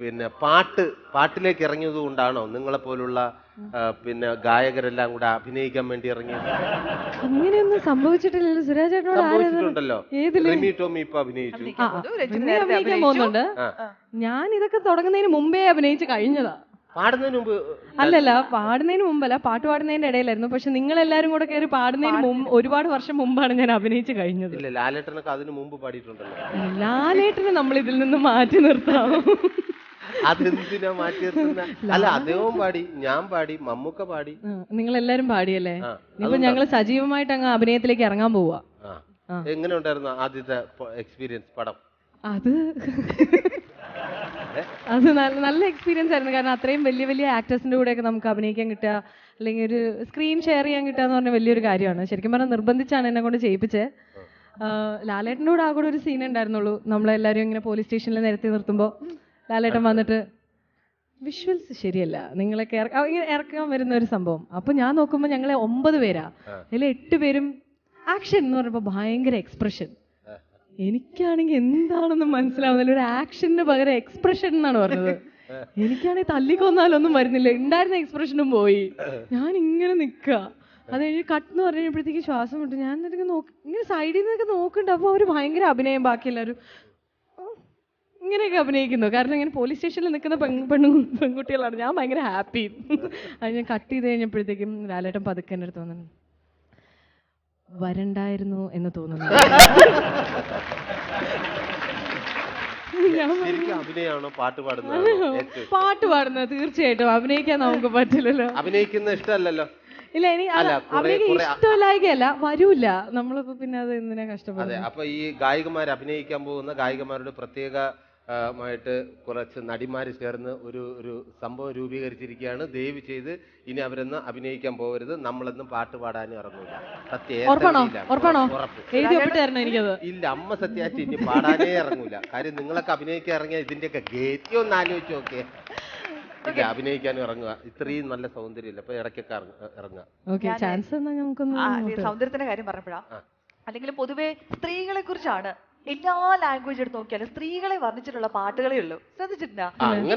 പിന്നെ പാട്ടിലേക്ക് ഇറങ്ങിയത് കൊണ്ടാണോ നിങ്ങളെ പോലുള്ള പിന്നെ ഗായകരെല്ലാം കൂടെ അഭിനയിക്കാൻ വേണ്ടി ഇറങ്ങിയത്? അങ്ങനെയൊന്നും സംഭവിച്ചിട്ടില്ലല്ലോ സുരാജ് ചേട്ടനോട്. സംഭവിച്ചിട്ടുണ്ടല്ലോ. ഏതില്? റിമി ടോമി ഇപ്പൊ അഭിനയിച്ചു. അഭിനയിക്കാൻ പോകുന്നുണ്ട്. ഞാൻ ഇതൊക്കെ തുടങ്ങുന്നതിന് മുമ്പേ അഭിനയിച്ച് കഴിഞ്ഞതാ. പാടുന്നതിന് മുമ്പ്? അല്ലല്ല, പാടുന്നതിന് മുമ്പല്ല, പാട്ട് പാടുന്നതിന്റെ ഇടയിലായിരുന്നു. പക്ഷെ നിങ്ങൾ എല്ലാരും കൂടെ കയറി പാടുന്നതിന് മുമ്പ് ഒരുപാട് വർഷം മുമ്പാണ് ഞാൻ അഭിനയിച്ച് കഴിഞ്ഞത്. ഇല്ല, ലാലേട്ടനൊക്കെ അതിന് മുമ്പ് പാടിയിട്ടുണ്ടല്ലോ. ലാലേട്ടനെ നമ്മൾ ഇതിൽ നിന്ന് മാറ്റി നിർത്താം. അതെന്തിനാ മാറ്റി നിർത്തുന്ന? അല്ല, അദ്ദേഹവും പാടി, ഞാൻ പാടി, മമ്മൂക്ക പാടി, നിങ്ങൾ എല്ലാരും പാടിയല്ലേ? ഇപ്പൊ ഞങ്ങള് സജീവമായിട്ട് അങ്ങ് അഭിനയത്തിലേക്ക് ഇറങ്ങാൻ പോവാ. എങ്ങനെ ഉണ്ടായിരുന്നു ആദ്യത്തെ എക്സ്പീരിയൻസ് പടം? അത് നല്ല എക്സ്പീരിയൻസ് ആയിരുന്നു. കാരണം അത്രയും വലിയ വലിയ ആക്ടേഴ്സിന്റെ കൂടെയൊക്കെ നമുക്ക് അഭിനയിക്കാൻ കിട്ടുക, അല്ലെങ്കിൽ ഒരു സ്ക്രീൻ ഷെയർ ചെയ്യാൻ കിട്ടുക എന്ന് പറഞ്ഞ വലിയൊരു കാര്യമാണ്. ശരിക്കും പറഞ്ഞാൽ നിർബന്ധിച്ചാണ് എന്നെ കൊണ്ട് ചെയ്യിപ്പിച്ചത്. ലാലേട്ടൻ്റെ കൂടെ ആ കൂടെ ഒരു സീൻ ഉണ്ടായിരുന്നുള്ളൂ. നമ്മളെല്ലാവരും ഇങ്ങനെ പോലീസ് സ്റ്റേഷനിൽ നിരത്തി നിർത്തുമ്പോൾ ലാലേട്ടൻ വന്നിട്ട് വിഷ്വൽസ് ശരിയല്ല, നിങ്ങളൊക്കെ ഇങ്ങനെ ഇറക്കാൻ വരുന്ന ഒരു സംഭവം. അപ്പൊ ഞാൻ നോക്കുമ്പോൾ ഞങ്ങളെ 9 പേരാ, അതിൽ 8 പേരും ആക്ഷൻ എന്ന് പറയുമ്പോൾ ഭയങ്കര എക്സ്പ്രഷൻ. എനിക്കാണെങ്കിൽ എന്താണെന്ന് മനസ്സിലാവുന്നില്ല. ഒരു ആക്ഷന് പകരം എക്സ്പ്രഷൻ എന്നാണ് പറഞ്ഞത്. എനിക്കാണെങ്കിൽ തല്ലിക്കൊന്നാലൊന്നും വരുന്നില്ല, ഉണ്ടായിരുന്ന എക്സ്പ്രഷനും പോയി. ഞാൻ ഇങ്ങനെ നിൽക്കുക. അത് കഴിഞ്ഞ് കട്ട് എന്ന് പറഞ്ഞപ്പോഴത്തേക്ക് ശ്വാസം വിട്ടു. ഞാൻ എന്നിട്ട് ഇങ്ങനെ സൈഡിൽ നിന്നൊക്കെ നോക്കുന്നുണ്ട്. അപ്പോൾ അവർ ഭയങ്കര അഭിനയം, ബാക്കിയെല്ലാവരും ഇങ്ങനെയൊക്കെ അഭിനയിക്കുന്നു. കാരണം ഇങ്ങനെ പോലീസ് സ്റ്റേഷനിൽ നിൽക്കുന്ന പെൺകുട്ടികളാണ്. ഞാൻ ഭയങ്കര ഹാപ്പി. അത് ഞാൻ കട്ട് ചെയ്ത് കഴിഞ്ഞപ്പോഴത്തേക്കും ലാലേട്ടൻ പതുക്കെ എൻ്റെ അടുത്ത് വന്നു, വരണ്ടായിരുന്നു എന്ന് തോന്നുന്നു. അഭിനയാണോ പാട്ട് പാടുന്നത്? പാട്ട് പാടുന്നത് തീർച്ചയായിട്ടും. അഭിനയിക്കാൻ നമുക്ക് പറ്റില്ലല്ലോ. അഭിനയിക്കുന്ന ഇഷ്ടമല്ലല്ലോ. ഇല്ല, ഇനി അഭിനയിക്കാൻ ഇഷ്ടമില്ലായികയല്ല, വരൂല. നമ്മളിപ്പോ പിന്നെ അത് എന്തിനാ കഷ്ടപ്പെടുന്നത്? അപ്പൊ ഈ ഗായികമാർ അഭിനയിക്കാൻ പോകുന്ന ഗായികമാരുടെ പ്രത്യേകമായിട്ട് കുറച്ച് നടിമാര് ചേർന്ന് ഒരു സംഭവം രൂപീകരിച്ചിരിക്കുകയാണ്. ദയവ് ചെയ്ത് ഇനി അവരൊന്നും അഭിനയിക്കാൻ പോകരുത്, നമ്മളൊന്നും പാട്ട് പാടാനും ഇറങ്ങൂല. ഇല്ല, അമ്മ സത്യാറ്റി ഇനി പാടാനേ ഇറങ്ങൂല. കാര്യം നിങ്ങളൊക്കെ അഭിനയിക്കാൻ ഇറങ്ങിയ ഇതിന്റെയൊക്കെ ഗേറ്റി ഒന്ന് ആലോചിച്ച് നോക്കേ. അഭിനയിക്കാനും ഇറങ്ങുക, ഇത്രയും നല്ല സൗന്ദര്യമില്ല, അപ്പൊ ഇടയ്ക്കൊക്കെ ഇറങ്ങുക. സൗന്ദര്യത്തിന്റെ കാര്യം പറഞ്ഞപ്പോഴാ, അല്ലെങ്കിൽ പൊതുവെ സ്ത്രീകളെ കുറിച്ചാണ് എല്ലാ ലാംഗ്വേജ് എടുത്ത് നോക്കിയാലും സ്ത്രീകളെ വർണ്ണിച്ചിട്ടുള്ള പാട്ടുകളേ ഉള്ളൂ. ശ്രദ്ധിച്ചിട്ടുണ്ടോ?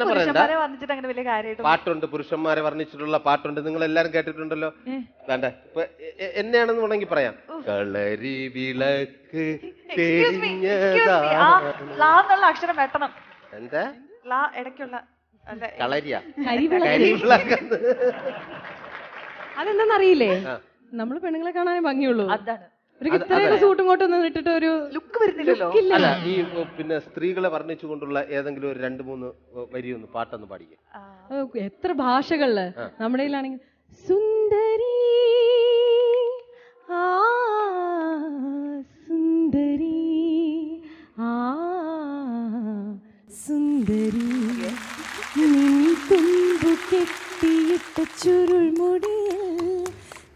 പുരുഷന്മാരെ വർണ്ണിച്ചിട്ട് അങ്ങനെ വലിയ കാര്യമായിട്ട് പാട്ടുണ്ട്, പുരുഷന്മാരെ വർണ്ണിച്ചിട്ടുള്ള പാട്ടുണ്ട്, നിങ്ങൾ എല്ലാരും കേട്ടിട്ടുണ്ടല്ലോ. വേണ്ട, ഇപ്പൊ എന്നെയാണെന്ന് വേണമെങ്കിൽ പറയാം. കളരി വിളക്ക് ലാ എന്നുള്ള അക്ഷരം വെട്ടണം. എന്താ ലാ ഇടയ്ക്കുള്ള കളരിയാ? അതെന്താന്നറിയില്ലേ? നമ്മള് പെണ്ണുങ്ങളെ കാണാനേ ഭംഗിയുള്ളൂ. അതാണ്. ഇത്രയൊക്കെ സൂട്ടും കോട്ടൊന്നും ഇട്ടിട്ട് ഒരു ലുക്ക് വരുന്നില്ലല്ലോ. അല്ല, ഈ പിന്നെ സ്ത്രീകളെ വർണ്ണിച്ചുകൊണ്ടുള്ള ഏതെങ്കിലും ഒരു 2-3 വരി ഒന്ന് പാട്ടൊന്ന് പാടിക്കുക. എത്ര ഭാഷകളില് നമ്മുടെ കയ്യിലാണെങ്കിൽ സുന്ദരി ആ സുന്ദരി ആ സുന്ദരി തുമ്പു കെട്ടിയിട്ട ചുരുൾമുടിയിൽ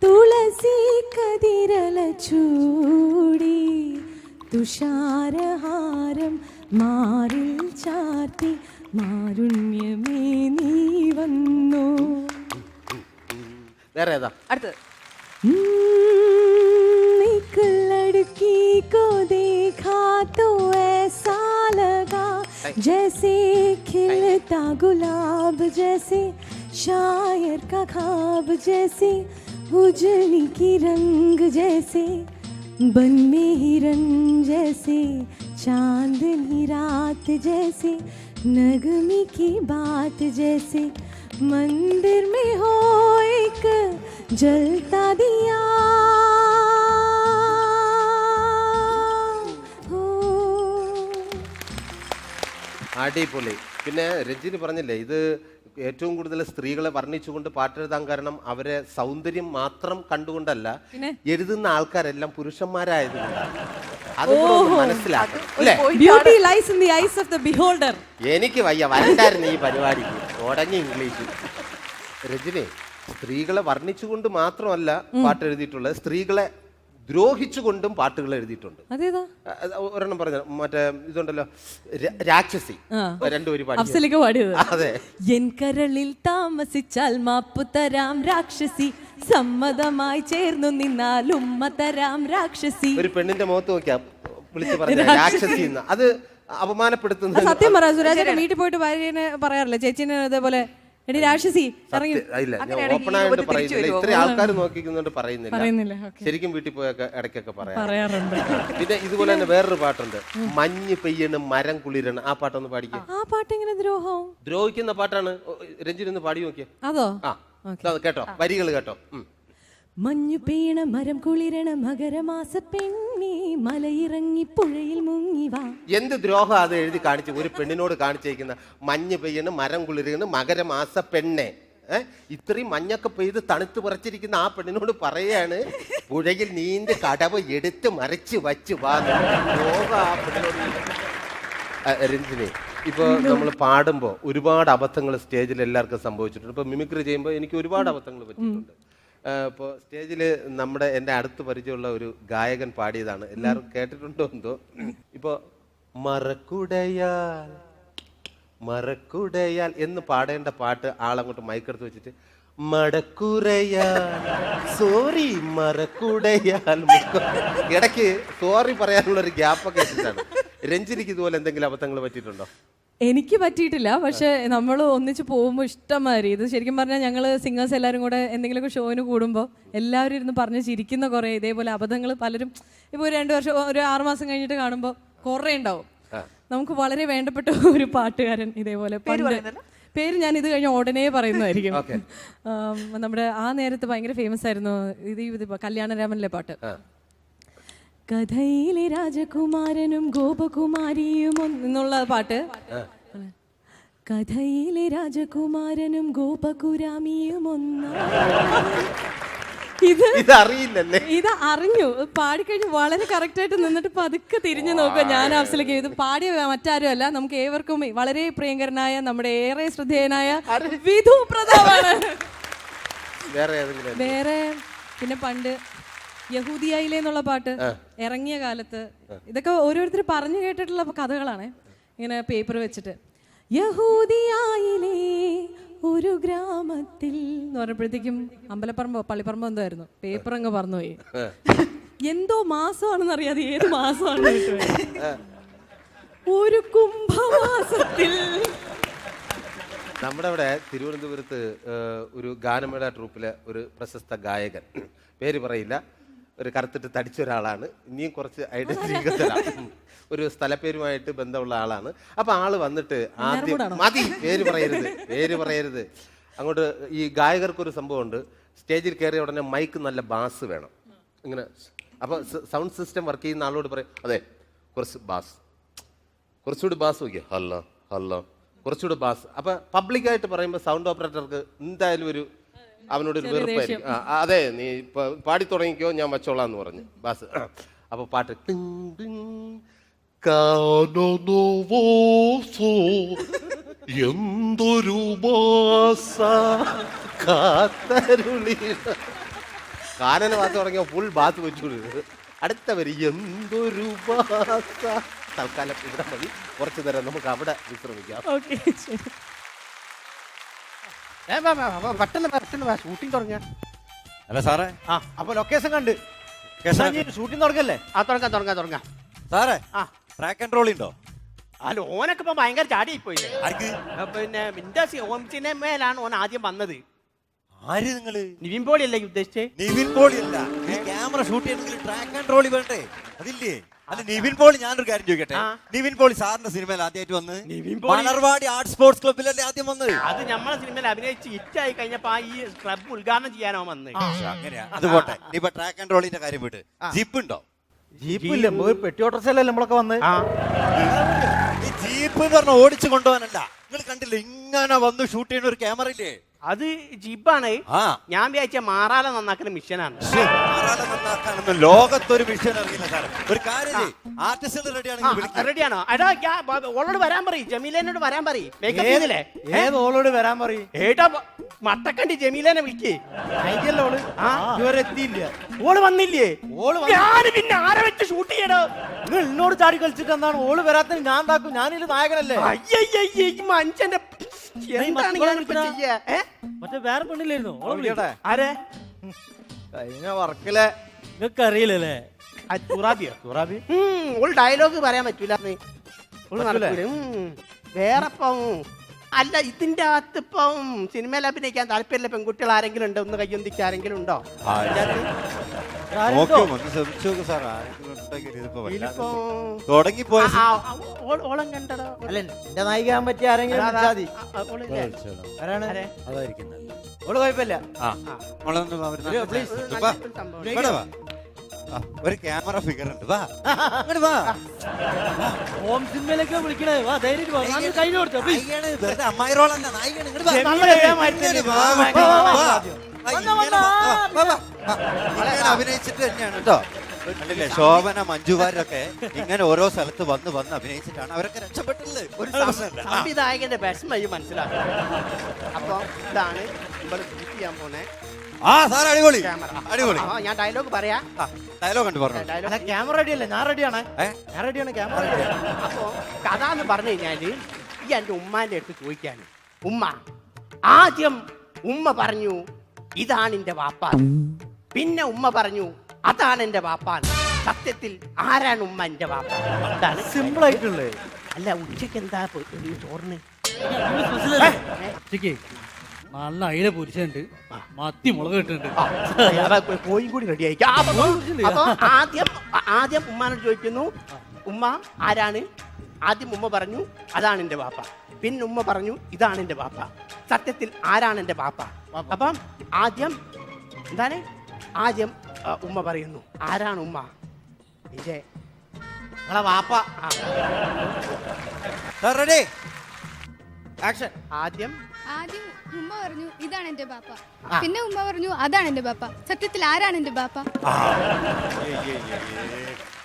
തുളസി കതിരല ചൂടി തുഷാരഹാരം മാറിൽ ചാർത്തി മാരുണ്യമേ നീ വന്നു. വേറെ ഏതാ? അടുത്തത് लड़की को देखा तो ऐसा लगा जैसे खिलता गुलाब, जैसे शायर का ख्वाब, जैसे उजली की रंग, जैसे बन में हिरन, जैसे चांदनी रात, जैसे नगमी की बात, जैसे मंदिर में हो एक जलता दिया हो. അടിപൊളി. പിന്നെ രഞ്ജിനി പറഞ്ഞില്ലേ, ഇത് ഏറ്റവും കൂടുതൽ സ്ത്രീകളെ വർണ്ണിച്ചുകൊണ്ട് പാട്ടെഴുതാൻ കാരണം അവരെ സൗന്ദര്യം മാത്രം കണ്ടുകൊണ്ടല്ല, എഴുതുന്ന ആൾക്കാരെല്ലാം പുരുഷന്മാരായതുകൊണ്ടാണ്. അത് മനസ്സിലാക്കണം അല്ലേ? Beauty lies in the eyes of the beholder. എനിക്ക് വയ്യ, വരണ്ടായിരുന്നു ഈ പരിപാടിക്ക്. തുടങ്ങി ഇംഗ്ലീഷ്. രഞ്ജിനി, സ്ത്രീകളെ വർണ്ണിച്ചുകൊണ്ട് മാത്രമല്ല പാട്ട് എഴുതിയിട്ടുള്ളത്, സ്ത്രീകളെ ദ്രോഹിച്ചുകൊണ്ടും പാട്ടുകൾ എഴുതിയിട്ടുണ്ട്. അതേതാ? ഒരെണ്ണം പറഞ്ഞ മറ്റേ ഇതുണ്ടല്ലോ, രാക്ഷസി. രണ്ടുപേരും അഫ്സലിക്ക് പാടിയത്. അതെ. എൻ കരളിൽ താമസിച്ചാൽ മാപ്പു തരാം രാക്ഷസി, സമ്മതമായി ചേർന്നു നിന്നാൽ ഉമ്മ തരാം രാക്ഷസി. ഒരു പെണ്ണിന്റെ മുഖത്ത് നോക്കിയാ വിളിച്ച് പറഞ്ഞ രാക്ഷസി എന്ന്, അത് അപമാനപ്പെടുത്തുന്നത്. സത്യം പറ, സുരാജേട്ടൻ വീട്ടിൽ പോയിട്ട് ഭാര്യനെ പറയാറില്ല ചേച്ചീനെ ഇതേപോലെ എടി രാക്ഷസി ഇറങ്ങി? ഇല്ല, ഞാൻ ഓപ്പൺ ആയിട്ട് പറയുന്നില്ല, ഇത്രയും ആൾക്കാർ നോക്കിക്കുന്നുണ്ട് പറയുന്നില്ല. ശരിക്കും വീട്ടിൽ പോയൊക്കെ ഇടയ്ക്കൊക്കെ പറയാറുണ്ട്. പിന്നെ ഇതുപോലെ തന്നെ വേറൊരു പാട്ടുണ്ട്, മഞ്ഞ് പെയ്യണ് മരം കുളിരണം. ആ പാട്ടൊന്ന് പാടിക്കാം. ആ പാട്ട് എങ്ങനെ ദ്രോഹവും? ദ്രോഹിക്കുന്ന പാട്ടാണ്. രഞ്ജിനി ഒന്ന് പാടി നോക്കിയേ. അതോ? ആ കേട്ടോ, വരികൾ കേട്ടോ. മഞ്ഞു പെയ്യണ മരം കുളിരണ മകരമാസ പെണ്ണി മലയിറങ്ങി പുഴയിൽ മുങ്ങി വാ. എന്ത് ദ്രോഹം അത് എഴുതി കാണിച്ചു ഒരു പെണ്ണിനോട് കാണിച്ചേക്കുന്ന. മഞ്ഞ് പെയ്യണ് മരം കുളിരണ മകരമാസ പെണ്ണെ. ഇത്രയും മഞ്ഞൊക്കെ പെയ്ത് തണുത്ത് പറിച്ചിരിക്കുന്ന ആ പെണ്ണിനോട് പറയാണ് പുഴയിൽ നീന്റെ കടവ് എടുത്ത് മറിച്ച് വച്ച് വാ. ദ്രോഹം ആ പെണ്ണിനോട്. രഞ്ജിനി, ഇപ്പോൾ നമ്മൾ പാടുമ്പോൾ ഒരുപാട് അബദ്ധങ്ങൾ സ്റ്റേജിൽ എല്ലാവർക്കും സംഭവിച്ചിട്ടുണ്ട്. ഇപ്പോൾ മിമിക്രി ചെയ്യുമ്പോൾ എനിക്ക് ഒരുപാട് അബദ്ധങ്ങൾ പറ്റിയിട്ടുണ്ട്. ഇപ്പോൾ സ്റ്റേജിൽ എൻ്റെ അടുത്ത് പരിചയമുള്ള ഒരു ഗായകൻ പാടിയതാണ്, എല്ലാവരും കേട്ടിട്ടുണ്ടോ എന്തോ. ഇപ്പോൾ മറക്കുടയാൽ മറക്കുടയാൽ എന്ന് പാടേണ്ട പാട്ട് ആളങ്ങോട്ട് മൈക്കെടുത്ത് വെച്ചിട്ട് മടക്കുരയാൽ സോറി മറക്കുടയാൽ. ഇടയ്ക്ക് സോറി പറയാനുള്ള ഒരു ഗ്യാപ്പൊക്കെ ഇട്ടിട്ടാണ്. രഞ്ജിനിക്ക് ഇതുപോലെ എന്തെങ്കിലും അബദ്ധങ്ങൾ പറ്റിയിട്ടുണ്ടോ? എനിക്ക് പറ്റിയിട്ടില്ല, പക്ഷെ നമ്മൾ ഒന്നിച്ച് പോകുമ്പോൾ ഇഷ്ടംമാതിരി. ഇത് ശരിക്കും പറഞ്ഞാൽ ഞങ്ങൾ സിംഗേഴ്സ് എല്ലാവരും കൂടെ എന്തെങ്കിലുമൊക്കെ ഷോയിന് കൂടുമ്പോൾ എല്ലാവരും ഇരുന്ന് പറഞ്ഞ് ചിരിക്കുന്ന കുറേ ഇതേപോലെ അബദ്ധങ്ങൾ പലരും ഇപ്പോൾ ഒരു 2 വർഷം ഒരു 6 മാസം കഴിഞ്ഞിട്ട് കാണുമ്പോൾ കുറേ ഉണ്ടാവും. നമുക്ക് വളരെ വേണ്ടപ്പെട്ട ഒരു പാട്ടുകാരൻ ഇതേപോലെ പേര് ഞാൻ ഇത് കഴിഞ്ഞ ഉടനെ പറയുന്നതായിരിക്കും. നമ്മുടെ ആ നേരത്ത് ഭയങ്കര ഫേമസ് ആയിരുന്നു ഇത് കല്യാണരാമനിലെ പാട്ട്. കഥയിലെ രാജകുമാരനും ഗോപകുമാരിയും എന്നുള്ള പാട്ട്. കഥയിലെ രാജകുമാരനും ഗോപകുരാമിയും ഇത് അറിയില്ലല്ലേ? ഇത് അറിഞ്ഞു, പാടിക്കഴിഞ്ഞ് വളരെ കറക്റ്റായിട്ട് നിന്നിട്ട് പതുക്കെ തിരിഞ്ഞു നോക്കുക. ഞാൻ അഫ്സലിക്ക് ഇത് പാടിയ മറ്റാരും അല്ല, നമുക്ക് ഏവർക്കും വളരെ പ്രിയങ്കരനായ നമ്മുടെ ഏറെ ശ്രദ്ധേയനായ വിധു പ്രതാപാണ്. വേറെ പിന്നെ പണ്ട് യഹൂദിയായിലെ എന്നുള്ള പാട്ട് ഇറങ്ങിയ കാലത്ത് ഇതൊക്കെ ഓരോരുത്തർ പറഞ്ഞു കേട്ടിട്ടുള്ള കഥകളാണ്. ഇങ്ങനെ പേപ്പർ വെച്ചിട്ട് യഹൂദിയായിലെ ഒരു ഗ്രാമത്തിൽ എന്ന് പറഞ്ഞപ്പോഴത്തേക്കും അമ്പലപ്പറമ്പോ പള്ളിപ്പറമ്പോ എന്തോ ആയിരുന്നു, പേപ്പർ അങ്ങ് പറന്നുപോയി. എന്തോ മാസമാണെന്ന് അറിയാതെ ഏത് മാസമാണ് ഒരു കുംഭമാസത്തിൽ. നമ്മുടെ അവിടെ തിരുവനന്തപുരത്ത് ഒരു ഗാനമേള ട്രൂപ്പിലെ ഒരു പ്രശസ്ത ഗായകൻ, പേര് പറയില്ല, ഒരു കറുത്തിട്ട് തടിച്ച ഒരാളാണ്. ഇനിയും കുറച്ച് ഐഡന്റിറ്റി തരാം. ഒരു സ്ഥലപ്പേരുമായിട്ട് ബന്ധമുള്ള ആളാണ്. അപ്പൊ ആള് വന്നിട്ട് ആദ്യം മതി പേര് പറയരുത് അങ്ങോട്ട്. ഈ ഗായകർക്കൊരു സംഭവമുണ്ട്, സ്റ്റേജിൽ കയറിയ ഉടനെ മൈക്ക് നല്ല ബാസ് വേണം ഇങ്ങനെ. അപ്പൊ സൗണ്ട് സിസ്റ്റം വർക്ക് ചെയ്യുന്ന ആളോട് പറയും, അതെ കുറച്ച് ബാസ്, കുറച്ചുകൂടി ബാസ് നോക്കിയോ, ഹല്ലോ ഹല്ലോ കുറച്ചുകൂടി ബാസ്. അപ്പൊ പബ്ലിക്കായിട്ട് പറയുമ്പോൾ സൗണ്ട് ഓപ്പറേറ്റർക്ക് എന്തായാലും അവനോടൊരു വെറുപ്പായിരിക്കും. അതെ നീ പാടി തുടങ്ങിക്കോ, ഞാൻ വച്ചോളാന്ന് പറഞ്ഞു ബാസ്. അപ്പൊ പാട്ട് എന്തൊരു കാനന ബാസ് തുടങ്ങിയ ഫുൾ ബാസ് വെച്ചു. അടുത്ത വരി എന്തൊരു ബാസ. തൽക്കാലം ഇവിടെ മതി, കുറച്ചു നേരം നമുക്ക് അവിടെ വിശ്രമിക്കാം. പെട്ടെന്ന് ഷൂട്ടിംഗ് തുടങ്ങിയ. അല്ല സാറേ, അപ്പൊ ലൊക്കേഷൻ കണ്ട് ഷൂട്ടിംഗ് തുടങ്ങല്ലേ? തുടങ്ങാം സാറേ. ട്രാക്ക് ആൻഡ് റോൾ ഉണ്ടോ? അല്ല, ഓനൊക്കെ ഇപ്പൊ ഭയങ്കര ചാടിയായിപ്പോയില്ലേ. പിന്നെ മിന്റെ മേലാണ് ഓൻ ആദ്യം വന്നത്. ആര് നിങ്ങള്? നിവിൻ പോളി അല്ലേ ഉദ്ദേശിച്ചേ? നിവിൻ പോളി അല്ല, ക്യാമറ ഷൂട്ട് ചെയ്യണമെങ്കിൽ ട്രാക്ക് ആൻഡ് റോൾ വേണ്ടേ? അതില്ലേ? അല്ല നിവിൻ പോളി ഞാനൊരു കാര്യം ചോദിക്കട്ടെ, നിവിൻ പോളി സാറിന്റെ സിനിമയിൽ ആദ്യമായിട്ട് വന്ന് മലർവാടി ആർട്ട് സ്പോർട്സ് ക്ലബ്ബിലല്ലേ ആദ്യം വന്നത്? അത് നമ്മളെ സിനിമയിൽ അഭിനയിച്ച് ഹിറ്റായി കഴിഞ്ഞപ്പോ ഈ ക്ലബ് ഉദ്ഘാടനം ചെയ്യാനോ വന്ന്. അങ്ങനെയാ, അത് പോട്ടെ. ഇപ്പൊ ട്രാക്ക് ആൻഡ് റോളിന്റെ കാര്യം വിട്ട് ജീപ്പ് ഉണ്ടോ? ജീപ്പില്ല, ഒരു പെട്ടി ഓട്ടർസല്ലേ നമ്മളൊക്കെ വന്ന്. ഈ ജീപ്പ് എന്ന് പറഞ്ഞ ഓടിച്ചു കൊണ്ടുപോകാനല്ല, നിങ്ങൾ കണ്ടില്ലേ ഇങ്ങനെ വന്ന് ഷൂട്ട് ചെയ്യുന്ന ഒരു ക്യാമറ ഇല്ലേ? അത് ജീപ്പാണ്. ആ, ഞാൻ വിചാരിച്ച മാറാല നന്നാക്കുന്ന മിഷനാണ്. മാറാല നന്നാക്കാനൊന്നും ലോകത്തൊരു മിഷൻ അറിയില്ല സാർ. ഒരു കാര്യം ആർട്ടിസ്റ്റുകൾ റെഡിയാണെങ്കിൽ റെഡിയാണോ? എടാ ഓളോട് വരാൻ പറയും, ജമീലേനോട് വരാൻ പറയും. മേക്കപ്പ് ചെയ്തില്ലേ? ഏത് ഓളോട് വരാൻ പറയും? ഏട്ടാ മട്ടക്കണ്ടി ജമീലേനെ വിളിക്കേ. അയക്കല്ലോ ഓള്. ഇതുവരെ എത്തിയില്ല. ഓള് വന്നില്ലേ? ഞാൻ പിന്നെ ആരെ വെച്ച് ഷൂട്ട് ചെയ്യണോ? നിങ്ങൾ എന്നോട് ചാടി കളിച്ചിട്ട് എന്താണ്? ഓള് വരാത്തതിന് ഞാൻ ഉണ്ടാക്കും. ഞാനിത് നായകനല്ലേ? അയ്യയ്യേ, ഈ മനുഷ്യന്റെ എന്താണ് ഞാനിപ്പോ ചെയ്യാ? മറ്റേ വേറെ പെണ്ണില്ലായിരുന്നു ഓളെ വിളിക്കട്ടെ. ആരെ? കഴിഞ്ഞ വർക്കിലെ നിങ്ങൾക്ക് അറിയില്ലല്ലേ? തുറാബിയോ? തുറാബി ഓള് ഡയലോഗ് പറയാൻ പറ്റൂല. വേറെ അല്ല, ഇതിന്റെ അകത്ത് ഇപ്പം സിനിമയിൽ അഭിനയിക്കാൻ താല്പര്യമില്ല പെൺകുട്ടികൾ ആരെങ്കിലും ഉണ്ടോ? ഒന്ന് കയ്യൊന്തിക്ക് ആരെങ്കിലും ഉണ്ടോ? തുടങ്ങിപ്പോയ ഓളം കണ്ടോ? അല്ല, എന്റെ നായികാൻ പറ്റിയ ആരെങ്കിലും വിളിച്ചാൽ മതി. ആരാണ്? ആരെ? അതായിരിക്കും നല്ലത്. ഓള് കുഴപ്പമില്ല. ഒരു ക്യാമറ ഫിഗർ ഉണ്ട്, വാ ഇങ്ങോട്ട് വാ. ഹോം സിനിമയിലേക്ക് വിളിക്കണേ. വാ, ധൈര്യം വാ. ഞാൻ കൈ കൊടുത്തു. വെറുതെ അമ്മായി റോളല്ല, നായികയാണ്. ഇങ്ങോട്ട് വാ. ഇങ്ങനെ അഭിനയിച്ചിട്ട് തന്നെയാണ് കേട്ടോ. കണ്ടില്ലേ, ശോഭന മഞ്ജുവാരൊക്കെ ഇങ്ങനെ ഓരോ സ്ഥലത്ത് വന്ന് അഭിനയിച്ചിട്ടാണ് അവരൊക്കെ രക്ഷപ്പെട്ടില്ലേ. ഒരു സംവിധായകന്റെ വിഷമം മനസ്സിലാക്കും. അപ്പൊ ഇതാണ് ഇവിടെ ഷൂട്ട് ചെയ്യാൻ പോണേ. ആ സാർ, അടിപൊളി അടിപൊളി. ഞാൻ ഡയലോഗ് പറയാ. ഡയലോഗ് കണ്ടു പറഞ്ഞു. ക്യാമറ റെഡിയല്ലേ? ഞാൻ റെഡിയാണ്. ഞാൻ റെഡിയാണ്. ക്യാമറ റെഡിയാണ്. അപ്പൊ കഥ എന്ന് പറഞ്ഞു കഴിഞ്ഞാല് ഈ എന്റെ ഉമ്മാന്റെ അടുത്ത് ചോദിക്കാണ്. ഉമ്മ ആദ്യം ഉമ്മ പറഞ്ഞു ഇതാണ് എന്റെ വാപ്പാൻ. പിന്നെ ഉമ്മ പറഞ്ഞു അതാണ് എന്റെ വാപ്പാൻ. സത്യത്തിൽ ആരാണ് ഉമ്മ എന്റെ വാപ്പാൻ? സിമ്പിൾ ആയിട്ടുള്ളേ. അല്ല, ഉച്ചക്ക് എന്താ ചോറിന്? നല്ല അയില പൊരിച്ചുണ്ട്, മത്തി മുളക് ഇട്ടുണ്ട്, കോയും കൂടി റെഡി ആയി. അപ്പൊ ആദ്യം ഉമ്മാനോട് ചോദിക്കുന്നു, ഉമ്മ ആരാണ്? ആദ്യം ഉമ്മ പറഞ്ഞു അതാണ് എന്റെ വാപ്പ. പിന്നെ ഉമ്മ പറഞ്ഞു ഇതാണ് എന്റെ വാപ്പ. സത്യത്തിൽ ആരാണ് എന്റെ വാപ്പ? അപ്പം ആദ്യം എന്താണ്? ആദ്യം ഉമ്മ പറയുന്നു ആരാണ് ഉമ്മ? എന്റെ നിങ്ങളെ വാപ്പ. Ready action. ആദ്യം ഉമ്മ പറഞ്ഞു ഇതാണ് എന്റെ ബാപ്പ. പിന്നെ ഉമ്മ പറഞ്ഞു അതാണ് എന്റെ ബാപ്പ. സത്യത്തിൽ ആരാണ് എന്റെ ബാപ്പ?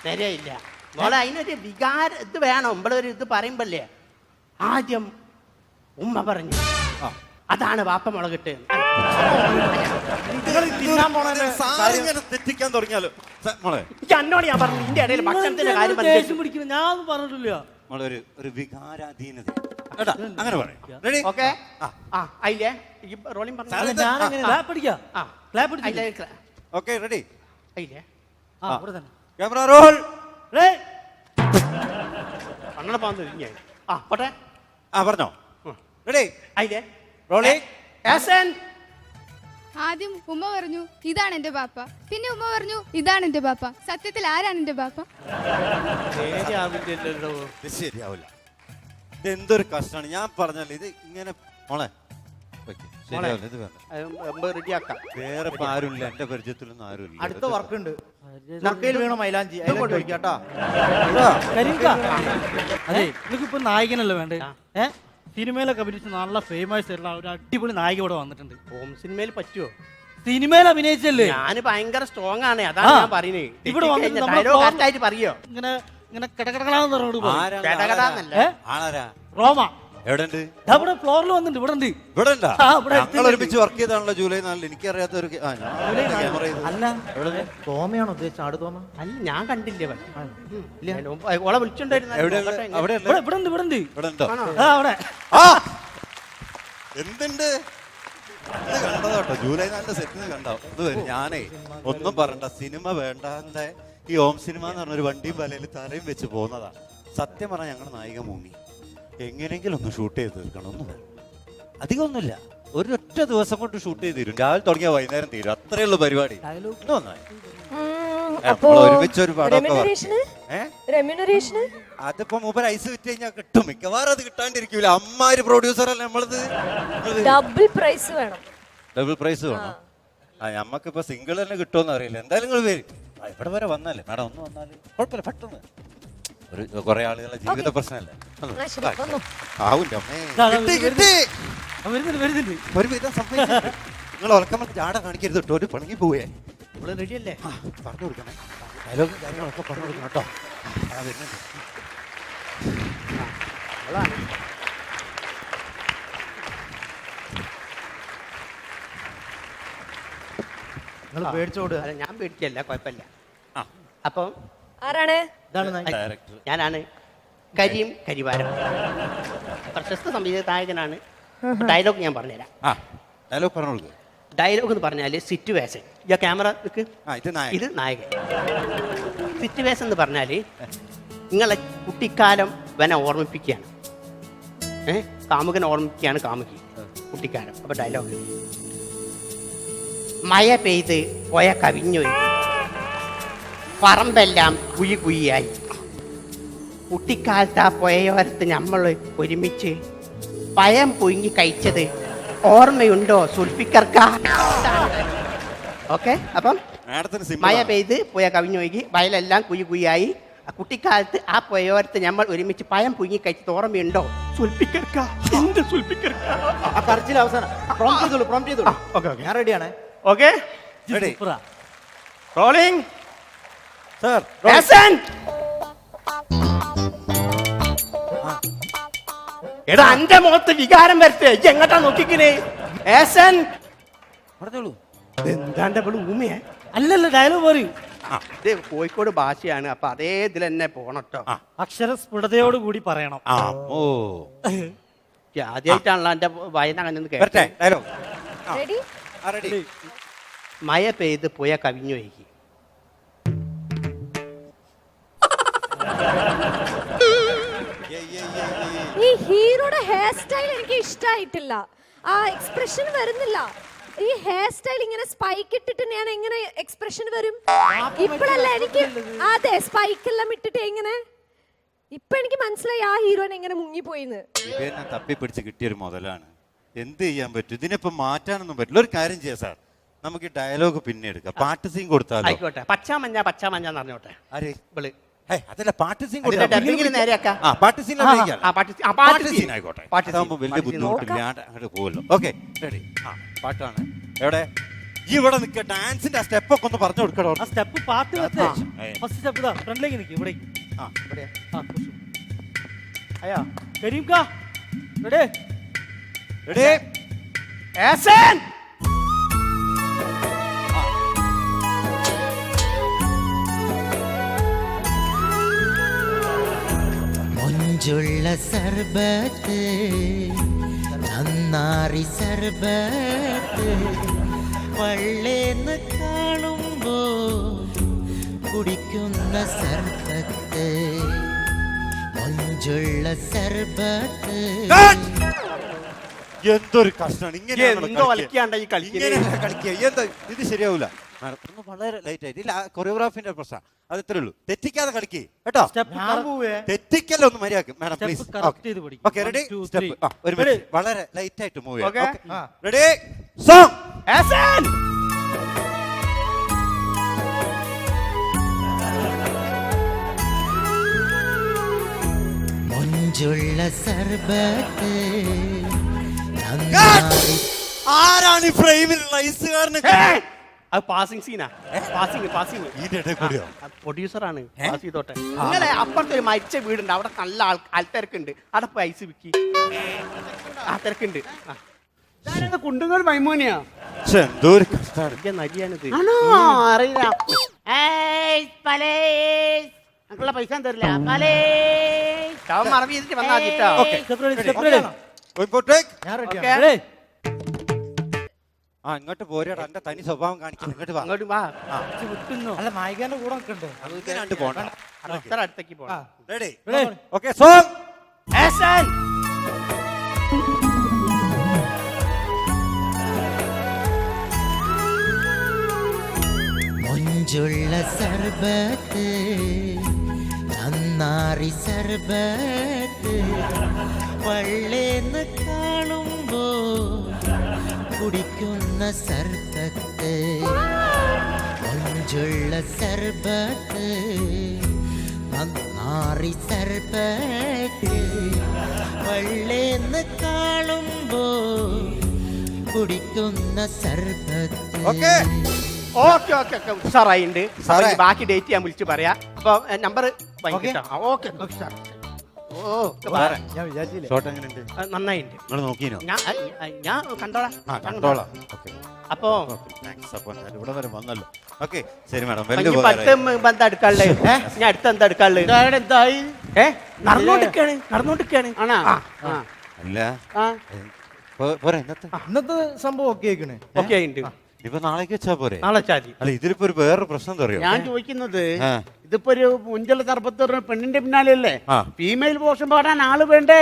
നേരെയില്ല മോളെ, അതിനൊരു വികാര ഇത് വേണം. നമ്മളൊരു ഇത് പറയുമ്പല്ലേ, ആദ്യം ഉമ്മ പറഞ്ഞു അതാണ് വാപ്പ മുളകിട്ട്. തെറ്റിക്കാൻ തുടങ്ങിയാലോ മോളെ? എന്നോട് ഞാൻ പറഞ്ഞു ഇതിന്റെ ഇടയിൽ ഭക്ഷണത്തിന്റെ കാര്യം പിടിക്കണം. ഞാൻ പറഞ്ഞിട്ടില്ല. മോളെ ഒരു വികാരാധീനത അങ്ങനെ പറയാം. റെഡി? ഓക്കെ. അതില്ലേ ഈ റോളിംഗ് പറഞ്ഞു. Okay, ready? അതില്ലേ ക്യാമറ റോൾ. കണ്ണട പാന്ന് തിരിഞ്ഞേ. പോട്ടെ. പറഞ്ഞോ. റെഡി? അതില്ലേ റോളിംഗ് ആക്ഷൻ. ആദ്യം ഉമ്മ പറഞ്ഞു ഇതാണ് എന്റെ ബാപ്പ. പിന്നെ ഉമ്മ പറഞ്ഞു ഇതാണ് എന്റെ ബാപ്പ. സത്യത്തിൽ ആരാണ് എന്റെ ബാപ്പ? ഇത് ശരിയാവില്ല. ഇത് എന്തൊരു കഷ്ടമാണ്. ഞാൻ പറഞ്ഞല്ലോ ഇത് ഇങ്ങനെ. മോളെ ശരിയാവില്ല, ഇത് വേണ്ട. റെഡിയാക്കാം. വേറെ ഇപ്പൊ ആരുമില്ല, എന്റെ പരിചയത്തിലൊന്നും ആരുമില്ല. അടുത്ത വർക്കുണ്ട്. നക്കയിൽ വീണ മൈലാഞ്ചി ചോദിക്കാട്ടാ. അതെ, നിങ്ങൾക്കിപ്പോ നായകനല്ലേ വേണ്ടേ? സിനിമയിലൊക്കെ അഭിനയിച്ച് നല്ല ഫേമസ് ആയിട്ടുള്ള ഒരു അടിപൊളി നായിക ഇവിടെ വന്നിട്ടുണ്ട്. ഹോം സിനിമയിൽ പറ്റുമോ? സിനിമയിൽ അഭിനയിച്ചല്ലേ? ഞാൻ ഭയങ്കര സ്ട്രോങ് ആണ്, അതാണ് ഞാൻ പറയുന്നത്. ഇവിടെ വന്നിട്ട് പറയോ? ഇങ്ങനെ ഇങ്ങനെ കിടകിടകളാന്ന് ആണാരാ? റോമ എവിടെ ഉണ്ട്? ഇവിടെ ഫ്ലോറിൽ വന്നിട്ടുണ്ട്. ഇവിടെ ഉണ്ട്. ഇവിടെ ഉണ്ടാ? ഞങ്ങൾ ഒരുമിച്ച് വർക്ക് ചെയ്താണല്ലോ ജൂലൈ 4. എനിക്കറിയാത്ത ഒരു അല്ല, തോമയാണോ ഉദ്ദേശിച്ചത്? ആട് തോമ അല്ല, ഞാൻ കണ്ടില്ലേ. ഓളെ വിളിച്ചിട്ടുണ്ടായിരുന്നു. എന്തുണ്ട് കണ്ടതോട്ടോ ജൂലൈ 4 സെറ്റിന് കണ്ടോ? ഇത് ഞാനേ ഒന്നും പറയണ്ട, സിനിമ വേണ്ടാന്റെ ഈ ഹോം സിനിമ എന്ന് പറഞ്ഞൊരു വണ്ടിയും വലയിൽ തലയും വെച്ച് പോകുന്നതാണ്. സത്യം പറഞ്ഞാൽ ഞങ്ങളുടെ നായിക മൂങ്ങി എങ്ങനെയെങ്കിലും ഒന്ന് ഷൂട്ട് ചെയ്ത് തീർക്കണം. ഒന്നും അധികം ഒന്നുമില്ല, ഒരൊറ്റ ദിവസം കൊണ്ട് ഷൂട്ട് ചെയ്ത് തരും. രാവിലെ തുടങ്ങിയ വൈകുന്നേരം തീരും, അത്രയുള്ള പരിപാടി. നമ്മൾ ഒരുമിച്ച് ഒരു പടമൊക്കെ റെമ്യൂണറേഷന് അതിപ്പോ മൂപ്പര് ഐസ് വിറ്റ് കഴിഞ്ഞാൽ കിട്ടും, മിക്കവാറും അത് കിട്ടാണ്ടിരിക്കൂല. അമ്മാര് പ്രൊഡ്യൂസർ അല്ലേ നമ്മളത്. ഡബിൾ പ്രൈസ് വേണം. ഡബിൾ പ്രൈസ് വേണം. നമ്മക്കിപ്പോ സിംഗിൾ തന്നെ കിട്ടുമെന്ന് അറിയില്ല. എന്തായാലും നിങ്ങൾ വരും, ഇവിടെ വരെ വന്നാലേ മാഡം ഒന്ന് വന്നാല് കുഴപ്പമില്ല. പെട്ടെന്ന് ഒരു കുറെ ആളുകളുടെ ജീവിത പ്രശ്നമല്ലേ. ആവില്ല ഒരു വിധം സംഭവിച്ചു. നിങ്ങൾ ഉറക്കമ്മ ജാട കാണിക്കരുത് കേട്ടോ, ഒരു പണങ്ങി പോവേ. നമ്മള് റെഡിയല്ലേ? പറഞ്ഞു കൊടുക്കണേ, ഡയലോഗും കാര്യങ്ങളൊക്കെ പറഞ്ഞു കൊടുക്കണം കേട്ടോ. വരുന്നുണ്ട്. പേടിച്ചോട്. ഞാൻ പേടിക്കല്ല, കുഴപ്പമില്ല. അപ്പം ആരാണ്? ഡയറക്ടർ ഞാനാണ് കരീം കരിവാരം, പ്രശസ്ത സംവിധായകനാണ്. ഡയലോഗ് ഞാൻ പറഞ്ഞുതരാം. ഡയലോഗ് പറഞ്ഞു കൊടുക്കുക. ഡയലോഗ് എന്ന് പറഞ്ഞാല് സിറ്റുവേഷൻ. ക്യാമറ നിൽക്ക്. ഇത് നായകൻ. സിറ്റുവേഷൻ എന്ന് പറഞ്ഞാല് നിങ്ങളെ കുട്ടിക്കാലം വനെ ഓർമ്മിപ്പിക്കുകയാണ്. കാമുകനെ ഓർമ്മിപ്പിക്കുകയാണ് കാമുകി. കുട്ടിക്കാലം. അപ്പൊ ഡയലോഗ്: മഴ പെയ്ത് പോയ കവിഞ്ഞൊരു പറമ്പെല്ലാം കുഴി കുഴിയായി. കുട്ടിക്കാലത്ത് ആ പുഴയോരത്ത് നമ്മൾ ഒരുമിച്ച് പഴം പുഴുങ്ങി കഴിച്ചത് ഓർമ്മയുണ്ടോ സുൽഫിക്കർക്ക? ഓക്കെ. അപ്പം മഴ പെയ്ത് പുഴ കവിഞ്ഞൊഴുകി വയലെല്ലാം കുഴി കുഴിയായി. കുട്ടിക്കാലത്ത് ആ പുഴയോരത്ത് നമ്മൾ ഒരുമിച്ച് പഴം പുഴുങ്ങി കഴിച്ചത് ഓർമ്മയുണ്ടോ സുൽഫിക്കർക്ക? എന്ത് സുൽഫിക്കർക്ക? ആ കരച്ചിൽ അവസാനം പ്രോംപ്റ്റ് ചെയ്തോളൂ. ഞാൻ റെഡിയാണ്. Okay, rolling sir. എടാ എന്റെ മുഖത്ത് വികാരം വരട്ടെ. എങ്ങട്ടാ നോക്കിക്കണേ? പറഞ്ഞോളൂ. എന്താണ്ട് അവള് ഊമയെ? അല്ലല്ല, ഡയലോഗ് പറയൂ. ഇത് കോഴിക്കോട് ഭാഷയാണ്, അപ്പൊ അതേ ഇതിൽ തന്നെ പോണട്ടോ. അക്ഷരസ്ഫുടതയോട് കൂടി പറയണം. ആദ്യമായിട്ടാണല്ലോ എന്റെ വായന അങ്ങനെ ഒന്ന് കേട്ടെ. Dialogue ready? മഴ പെയ്ത് പുഴ കവിഞ്ഞൊഴുകി. ഈ ഹീറോയുടെ ഹെയർ സ്റ്റൈൽ എനിക്ക് ഇഷ്ടായിട്ടില്ല. ആ എക്സ്പ്രഷൻ വരുന്നില്ല. ഈ ഹെയർ സ്റ്റൈൽ ഇങ്ങനെ സ്പൈക്ക് ഇട്ടിട്ട് ഞാൻ എങ്ങനെ എക്സ്പ്രഷൻ വരും? ഇപ്പോഴല്ല എനിക്ക്. അതെ, സ്പൈക്ക് എല്ലാം ഇട്ടിട്ട് എങ്ങനെ? ഇപ്പൊ എനിക്ക് മനസ്സിലായി ആ ഹീറോനെ എങ്ങനെ മുങ്ങിപ്പോയിന്ന്. ഇവനെ തപ്പിപ്പിടിച്ച് കിട്ടിയൊരു മുതലാണ്. എന്ത് ചെയ്യാൻ പറ്റും? ഇതിനിപ്പോ മാറ്റാനൊന്നും പറ്റില്ല. ഒരു കാര്യം ചെയ്യാം സാർ, നമുക്ക് ഈ ഡയലോഗ് പിന്നെ എടുക്കാം. പാട്ട് സീൻ കൊടുത്താലോ? ആയിക്കോട്ടെ. പച്ചാമഞ്ഞ പച്ചാമഞ്ഞ എന്ന് പറഞ്ഞോട്ടെ. ആരെ? ഇവള്. അതല്ല, പാട്ട് സീൻ ഡബിങ്ങിന് നേരെയാക്കാം. പാട്ട് സീൻ ആയിക്കോട്ടെ. പാട്ട് അതാകുമ്പോ വലിയ ബുദ്ധിമുട്ടില്ലാണ്ട് അങ്ങോട്ട് പോവല്ലോ. Okay, ready. പാട്ടാണ്. എവിടെ ഇവിടെ നിൽക്കുക? ഡാൻസിന്റെ ആ സ്റ്റെപ്പ് ഒക്കെ ഒന്ന് പറഞ്ഞു കൊടുക്കണോ? ആ സ്റ്റെപ്പ് പാട്ട് ഫസ്റ്റ് സ്റ്റെപ്പ് ഇതാ, ഫ്രണ്ടിലേക്ക് നിൽക്കും. ഇവിടെ അയ്യാ കരീം കാ റെഡി റെഡി. മൊഞ്ചുള്ള സർബത്ത് നന്നാറി സർബത്ത് പള്ളേന്ന് കാണുമ്പോ കുടിക്കുന്ന സർബത്ത് മൊഞ്ചുള്ള സർബത്ത്. എന്തൊരു കഷ്ടമാണ് ഇങ്ങനെ കളിക്കുക. എന്താ ഇത്? ശരിയാവൂല. വളരെ ലൈറ്റ് ആയിട്ട് ഇല്ല. കൊറിയോഗ്രാഫിന്റെ പ്രശ്നം അത് ഇത്രേ ഉള്ളൂ. തെറ്റിക്കാതെ കളിക്കേ കേട്ടോ. തെറ്റിക്കല്ല ഒന്ന് മര്യാദ madam please. Okay, ready. Step ഒരു മിനിറ്റ്. വളരെ ലൈറ്റ് ആയിട്ട് മൂവ് ചെയ്യാം. Ready, song. മൊഞ്ചുള്ള സർബത്ത് ആരാണ് ഈ ഫ്രെയിമിലുള്ള ഐസുകാരന്? അത് പാസിംഗ് സീനാ. പാസിംഗ് പ്രൊഡ്യൂസറാണ്. പാസ് ചെയ്തോട്ടെ. നിങ്ങളെ അപ്പുറത്തെ ഒരു മരിച്ച വീടുണ്ട്, അവിടെ നല്ല ആൾത്തിരക്കുണ്ട്. അവിടെ പോയി ഐസ് വിക്കി. ആ തിരക്കുണ്ട്. കുണ്ടുങ്ങൽ മൈമോനിയാ. എന്തോ ഒരു കഷ്ടമാണ്. നരിയാണിത്. അറിയില്ല. ഞങ്ങളെ പൈസ തരില്ല. മറവി ചെയ്തിട്ട് വന്നാൽ ഇങ്ങോട്ട് പോരാടാ. എന്റെ തനി സ്വഭാവം കാണിക്കുന്നു. ഇങ്ങോട്ട് വാ. അങ്ങോട്ട് വാ. അല്ല, നായികന്റെ കൂടെ നിൽക്കണ്ടേ? അങ്ങോട്ട് പോണ്ട. അത്ര അടുത്തേക്ക് പോണം. Ready, okay, song. മഞ്ചുള്ള സർബത്ത് നന്നാറി സർബത്ത് പള്ളേന്ന് കാണുമ്പോ കുടിക്കുന്ന സർബത്ത് മഞ്ചുള്ള സർബത്ത് നന്നാറി സർബത്ത് പള്ളേന്ന് കാണുമ്പോ കുടിക്കുന്ന സർബത്ത്. ഓക്കെ ഓക്കെ ഓക്കെ ഓക്കെ ഉഷാറായിട്ടുണ്ട്. അപ്പൊ ഇനി ബാക്കി ഡേറ്റ് ഞാൻ വിളിച്ച് പറയാം. അപ്പൊ നമ്പർ ഓക്കെ സാർ. ഓ സാറേ, ഞാൻ വിചാരിച്ചില്ല. ഷോട്ട് എങ്ങനെയുണ്ട്? നന്നായിട്ടുണ്ട്. നിങ്ങൾ നോക്കിനോ? ഞാൻ കണ്ടോളാം. കണ്ടോളാം. ഓക്കെ അപ്പൊ താങ്ക്സ്. അപ്പൊ എന്തായാലും ഇവിടെ വരെ വന്നല്ലോ. ഓക്കെ ശരി മാഡം, ഇനി വലിയ പത്ത് എന്താ എടുക്കാനുള്ളത്? ഞാൻ അടുത്ത എന്താ എടുക്കാനുള്ളത്? എന്തായി നടന്നോണ്ടിരിക്കാണ്. ആണാ? അല്ല ആ പോരെ ഇന്നത്തെ ഇന്നത്തെ സംഭവം ഒക്കെ ആയിക്കണേ. ഓക്കെ ആയിട്ടുണ്ട്. ഇപ്പൊ നാളേക്ക് വെച്ചാ പോരെ? നാളെ ചാതി. അല്ല ഇതിലിപ്പോ ഒരു വേറൊരു പ്രശ്നം എന്താ അറിയോ? ഞാൻ ചോദിക്കുന്നത് ആ. ഇതിപ്പോ ഒരു മുഞ്ചുള്ള സർബത്ത് പെണ്ണിന്റെ പിന്നാലെയല്ലേ? ആ. ഫീമെയിൽ പോർഷൻ പാടാൻ ആള് വേണ്ടേ?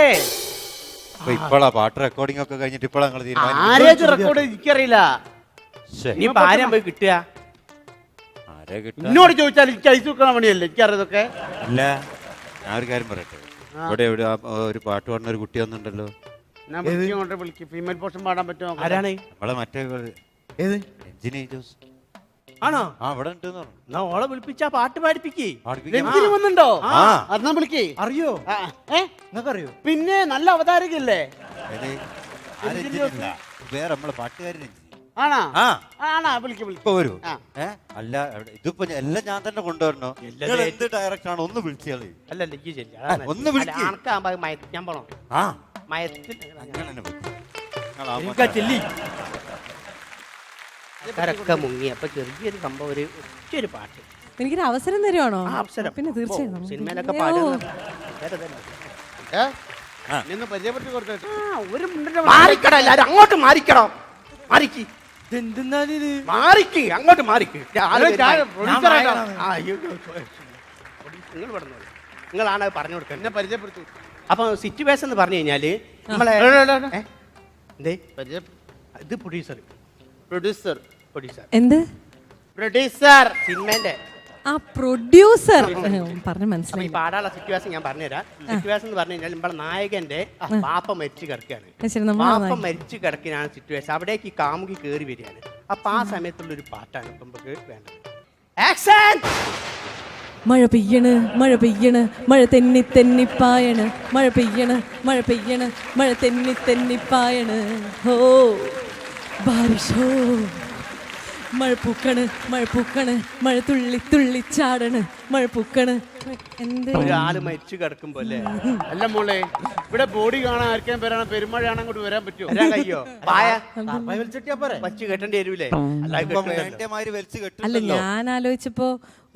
അപ്പൊ ഇപ്പോഴാ പാട്ട് റെക്കോർഡിംഗ് ഒക്കെ കഴിഞ്ഞിട്ട് ഇപ്പോഴാ നിങ്ങൾ ആരേത് റെക്കോർഡ് എനിക്കറിയില്ല. ഇനി ആരാ പോയി കിട്ടുക? ആരെ കിട്ടാ? എന്നോട് ചോദിച്ചാൽ എനിക്ക് ഐസ് വെക്കാൻ വേണ്ടിയല്ലേ എനിക്കറിയതൊക്കെ. അല്ല ഞാൻ ഒരു കാര്യം പറയട്ടെ, ഇവിടെ എവിടെ ഒരു പാട്ട് പാടുന്ന ഒരു കുട്ടി വന്നിട്ടുണ്ടല്ലോ. ഞാൻ വിളിക്കും. ഫീമെയിൽ പോർഷൻ പാടാൻ പറ്റുമോ? ആരാണ്? നമ്മളെ മറ്റേ ഏത്? രഞ്ജിനി ജോസ്. ആണോ? ആ ഇവിടെ ഉണ്ടെന്ന് പറഞ്ഞു. എന്നാ ഓളെ വിളിപ്പിച്ചാ പാട്ട് പാടിപ്പിക്കേ. പാടിപ്പിക്കാൻ. രഞ്ജിനി വന്നിട്ടുണ്ടോ? ആ. അന്നാ വിളിക്കേ. അറിയോ? ഏ നിങ്ങൾക്ക് അറിയോ? പിന്നെ നല്ല അവതാരകല്ലേ? ഏത്? ആ രഞ്ജിനി അല്ല, വേറെ നമ്മളെ പാട്ടുകാരി രഞ്ജിനി. ആണാ? ആ ആണാ? വിളിക്കും. ഇപ്പൊ വരൂ. ആ. അല്ല ഇതിപ്പോ എല്ലാം ഞാൻ തന്നെ കൊണ്ടുവരണോ? നിങ്ങൾ എന്ത് ഡയറക്റ്റ് ആണ്? ഒന്ന് വിളിച്ചാളി. അല്ലല്ല ഈ ചെല്ലി. ഒന്ന് വിളിക്ക്. ഞാൻ പോണോ? ആ മയത്തിൽ അങ്ങനെ തന്നെ വിളിക്ക്. നിങ്ങൾ ആ എനിക്ക് ആ ചെല്ലി കരക്ക മുങ്ങി. അപ്പൊ ചെറിയൊരു സംഭവം, ഒരു പാട്ട്. എനിക്കൊരു അവസരം തരുവാണോ? ആ, അവസരം. പിന്നെ തീർച്ചയായും ഓ, നമുക്ക് സിനിമയിലൊക്കെ ഓ. പാടുന്ന നിന്ന് പരിചയപ്പെടുത്തി കൊടുത്തു. ഒരു മിനിറ്റ് മാറിക്കട. എല്ലാരും അങ്ങോട്ട് മാറിക്കടോ. മാറിക്ക് ഇതെന്തിനാണിത്? മാറിക്ക് അങ്ങോട്ട് മാറിക്ക്. നിങ്ങളാണ് പറഞ്ഞു കൊടുക്കുക. എന്നെ പരിചയപ്പെടുത്തു. അപ്പൊ സിറ്റുവേഷൻ എന്ന് പറഞ്ഞു കഴിഞ്ഞാല് നമ്മളെ എന്തേ ഇത് പ്രൊഡ്യൂസർ പ്രൊഡ്യൂസർ. എന്ത്? പ്രൊഡ്യൂസർ സിനിമേന്റെ. ആ പ്രൊഡ്യൂസർ പറഞ്ഞു അപ്പൊ മനസ്സിലായി. ഈ പാടാനുള്ള സിറ്റുവേഷൻ ഞാൻ പറഞ്ഞുതരാം. സിറ്റുവേഷൻ എന്ന് പറഞ്ഞു കഴിഞ്ഞാൽ നമ്മളെ നായകന്റെ പാപ്പ മരിച്ചു കിടക്കുകയാണ്. ശരി, നമ്മൾ പാപ്പ മരിച്ചു കിടക്കാനാണ് സിറ്റുവേഷൻ. അവിടേക്ക് ഈ കാമുകി കയറി വരികയാണ്. അപ്പൊ ആ സമയത്തുള്ള ഒരു പാട്ടാണ് ഇപ്പൊ നമുക്ക് വേണ്ടത്. ആക്ഷൻ! മഴ പെയ്യണ് മഴ പെയ്യണ് മഴ തെന്നി തെന്നിപ്പായണ് മഴ പെയ്യണ് മഴ പെയ്യണ് മഴ തെന്നി തെന്നിപ്പായണ് ഹോ ബാരിഷോ മഴ പൂക്കണ് മഴ തുള്ളി തുള്ളി ചാടണ് മഴ പൂക്കണ്. എന്ത് ഒരാള് മരിച്ചു കിടക്കുമ്പോ അല്ലേ? അല്ല മോളെ, ഇവിടെ ബോഡി കാണാൻ ആർക്കാൻ പേരാണ് പെരുമഴയാണ് അങ്ങോട്ട് വരാൻ പറ്റുമോ? വരാൻ കഴിയോ? പായ വലിച്ചിട്ടിയാ പോരെ? വച്ച് കെട്ടേണ്ടി വരൂലേ? ഇപ്പം വേണ്ടമാതിരി വലിച്ച് അല്ല, കെട്ടുണ്ടല്ലോ. ഞാൻ ആലോചിച്ചപ്പോ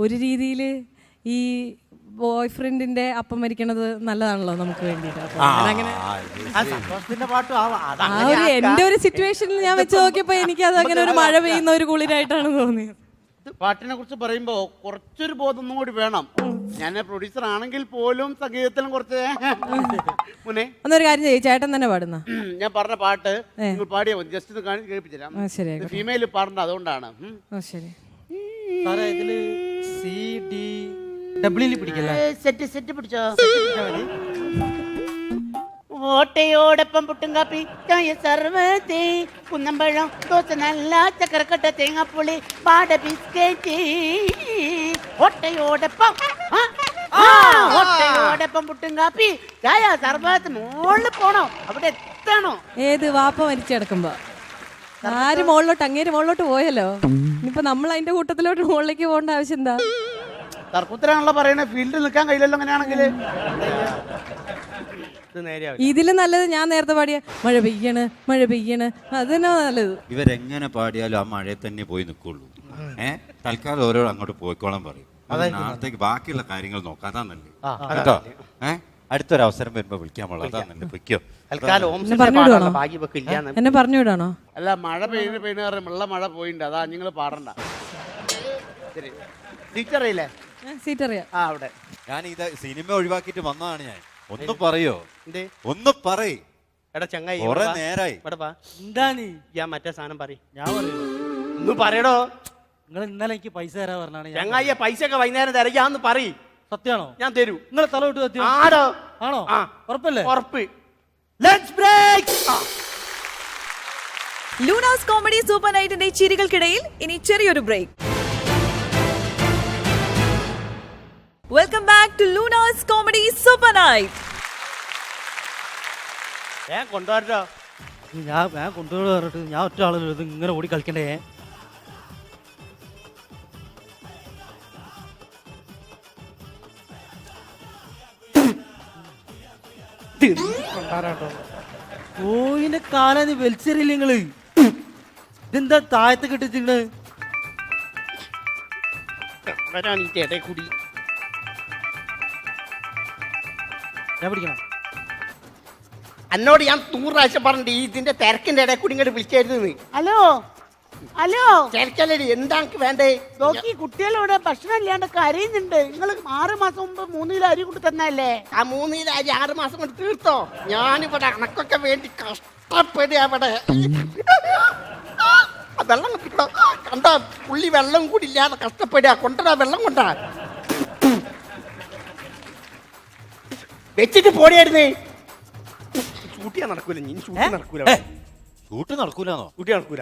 ഒരു രീതിയില് ഈ ബോയ് ഫ്രണ്ടിന്റെ അപ്പം മരിക്കണത് നല്ലതാണല്ലോ നമുക്ക് വേണ്ടിട്ട്. അങ്ങനെ സന്തോഷത്തിന്റെ പാട്ടും ആ ഒരു എന്റെ ഒരു സിറ്റുവേഷനിൽ ഞാൻ വെച്ച് നോക്കിയപ്പോ എനിക്ക് അത് അങ്ങനെ ഒരു മഴ പെയ്യുന്ന ഒരു കുളിരായിട്ടാണ് തോന്നിയത്. പാട്ടിനെ കുറിച്ച് പറയുമ്പോ കുറച്ചൊരു ബോധം ഒന്നും കൂടി വേണം. ഞാൻ പ്രൊഡ്യൂസർ ആണെങ്കിൽ പോലും സംഗീതത്തിലും കുറച്ച് മുന്നേ അന്നൊരു കാര്യം ചെയ്യും, ചേട്ടൻ തന്നെ പാടുന്ന. ഞാൻ പറഞ്ഞ പാട്ട് നിങ്ങൾ പാടിയാ മതി. ജസ്റ്റ് ഒന്ന് കാണിച്ച് കേൾപ്പിച്ചുതരാം. ശരി ഫീമെയിൽ പാടുന്നത് അതുകൊണ്ടാണ്. ശരി. സാറേ ഇതില് സി ഡി ഡബ്ല്യൂല് പിടിക്കല്ലേ? സെറ്റ് സെറ്റ് പിടിച്ചോ. ഓട്ടയോടൊപ്പം പുട്ടും കാപ്പി ചായ സർവത്തെ കുന്നമ്പഴം ദോശ നല്ല ചക്കരക്കട്ട തേങ്ങാപ്പുളി പാട ബിസ്ക്കറ്റ്. ഓട്ടയോടൊപ്പം ഓട്ടയോടൊപ്പം പുട്ടും കാപ്പി ചായ സർവത്ത്. മുകളിൽ പോണോ? അവിടെ എത്തണോ? ഏത് വാപ്പ മരിച്ചു കിടക്കുമ്പോ ആര് മുകളിലോട്ട് അങ്ങേര് മുകളിലോട്ട് പോയല്ലോ. ഇനിയിപ്പോ നമ്മൾ അതിന്റെ കൂട്ടത്തിലോട്ട് മുകളിലേക്ക് പോകേണ്ട ആവശ്യം എന്താ? തർക്കുത്തരാണല്ലോ പറയണേ. ഫീൽഡിൽ നിൽക്കാൻ കഴിയില്ലല്ലോ അങ്ങനെയാണെങ്കിൽ. ഇത് നേരെയാവില്ല. ഇതിലും നല്ലത് ഞാൻ നേരത്തെ പാടിയ മഴ പെയ്യണ് അത് തന്നെ നല്ലത്. ഇവരെങ്ങനെ പാടിയാലും ആ മഴയെ തന്നെ പോയി നിൽക്കുള്ളൂ. തൽക്കാലം ഓരോ അങ്ങോട്ട് പോയിക്കോളാൻ പറയും. നാളത്തേക്ക് ബാക്കിയുള്ള കാര്യങ്ങൾ നോക്കാം. അതാ നല്ലത് കേട്ടോ. അടുത്തൊരു അവസരം വരുമ്പോ വിളിക്കാൻ പാടില്ല. അതാ നല്ലത്. പൊയ്ക്കോ. തൽക്കാലം ഭാഗ്യം വെക്ക് ഇല്ലാന്ന്. എന്നെ പറഞ്ഞു വിടാണോ? അല്ല, മഴ പെയ്യുന്ന വെള്ള മഴ പോയിണ്ട്. അതാ നിങ്ങൾ പാടണ്ട. ശരി, ടീച്ചറിയില്ലേ? സീറ്ററിയാ. ആ അവിടെ ഞാൻ ഇത് സിനിമ ഒഴിവാക്കിയിട്ട് വന്നതാണ് ഞാൻ. ഒന്ന് പറയോ? എന്തേ? ഒന്ന് പറയ്. എടാ ചങ്ങായി കുറെ നേരായി. ഇവിടെ വാ. എന്താണ് ഞാൻ മറ്റേ സാധനം പറയും. ഞാൻ പറയുന്നത്? ഒന്ന് പറയടോ. നിങ്ങൾ ഇന്നലെ എനിക്ക് പൈസ തരാ പറഞ്ഞാണ് ഞാൻ ചങ്ങായിയെ പൈസ ഒക്കെ വൈകുന്നേരം തരയ്ക്കാന്ന് പറയും. സത്യമാണോ? ഞാൻ തരൂ. നിങ്ങൾ തല വിട്ട് സത്യം ആടോ? ആണോ? ആ. ഉറപ്പല്ലേ? ഉറപ്പ്. Lunch break. Lunas comedy super നൈറ്റിന്റെ ചിരികൾക്കിടയിൽ ഇനി ചെറിയൊരു break. Welcome back to Luna's comedy super night. കൊണ്ടുവരട്ടോ. ഞാൻ കൊണ്ടുപോയി പറഞ്ഞിട്ട് ഞാൻ ഒറ്റ ആളല്ലോ ഇത് ഇങ്ങനെ ഓടി കളിക്കണ്ടേ. ഓയിന്റെ കാലാന്ന് വലിച്ചെറിയില്ല നിങ്ങള്. ഇതെന്താ താഴത്ത് കെട്ടിച്ചിട്ട്? വരാൻ ഈ ചേട്ടേ കൂടി ഞാൻ പിടിക്കണം. എന്നോട് ഞാൻ 100 പ്രാവശ്യം പറഞ്ഞിട്ട് ഇതിന്റെ തിരക്കിന്റെ ഇടയിൽ കൂടി ഇങ്ങോട്ട് വിളിച്ചായിരുന്നു. ഹലോ ഹലോ തിരക്കല്ലേ എന്താ വേണ്ടേ? നോക്കി കുട്ടികളിവിടെ ഭക്ഷണം ഇല്ലാണ്ട് കരയുന്നുണ്ട്. നിങ്ങൾ 6 മാസം മുമ്പ് 3 കിലോ അരി കൊണ്ട് തന്നല്ലേ? ആ 3 കിലോ അരി 6 മാസം കൊണ്ട് തീർത്തോ? ഞാനിവിടെ അണക്കൊക്കെ വേണ്ടി കഷ്ടപ്പെടുക ഇവിടെ. വെള്ളം കിട്ടോ കണ്ട പുള്ളി വെള്ളം കൂടി ഇല്ലാതെ കഷ്ടപ്പെടുക. കൊണ്ടടാ വെള്ളം കൊണ്ടാ വെച്ചിട്ട് പോടിയായിരുന്നേ. ഷൂട്ടിയാ നടക്കൂല. നീ ഷൂട്ട് നടക്കൂല. ഷൂട്ട് നടക്കൂലെന്നോ? ഷൂട്ടി നടക്കൂല.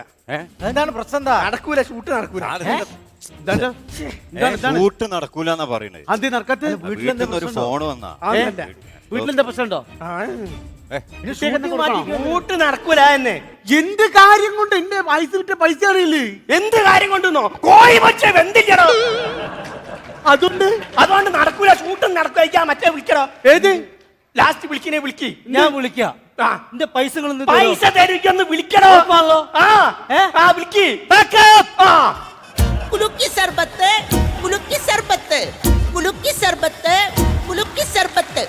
എന്താണ് പ്രശ്നം? എന്താ നടക്കൂല. ഷൂട്ട് നടക്കൂല. ഷൂട്ട് നടക്കൂലെന്നാ പറയണേ. അന്തി നടക്കത്ത്. വീട്ടിൽ ഒരു ഫോൺ വന്നാ. വീട്ടിലെന്താ പ്രശ്നമുണ്ടോ? ഷൂട്ട് നടക്കൂല എന്നെ. എന്ത് കാര്യം കൊണ്ട് എന്റെ പൈസ വിറ്റ പൈസ അറിയില്ലേ? എന്ത് കാര്യം കൊണ്ടുവന്നോ? കോഴി പക്ഷേ വെന്തില്ലടോ. അതുകൊണ്ട് നടക്കൂല. ഷൂട്ടും നടക്കുക. മറ്റേ വിളിക്കടോ. ഏത് ലാസ്റ്റ് വിളിക്കണേ? വിളിക്ക്. ഞാൻ വിളിക്കാം. എന്റെ പൈസ തരുക്കൊന്ന് വിളിക്കണോ? വിളിക്ക്. കുലുക്കി സർബത്ത് കുലുക്കി സർബത്ത് കുലുക്കി സർബത്ത് കുലുക്കി സർബത്ത്.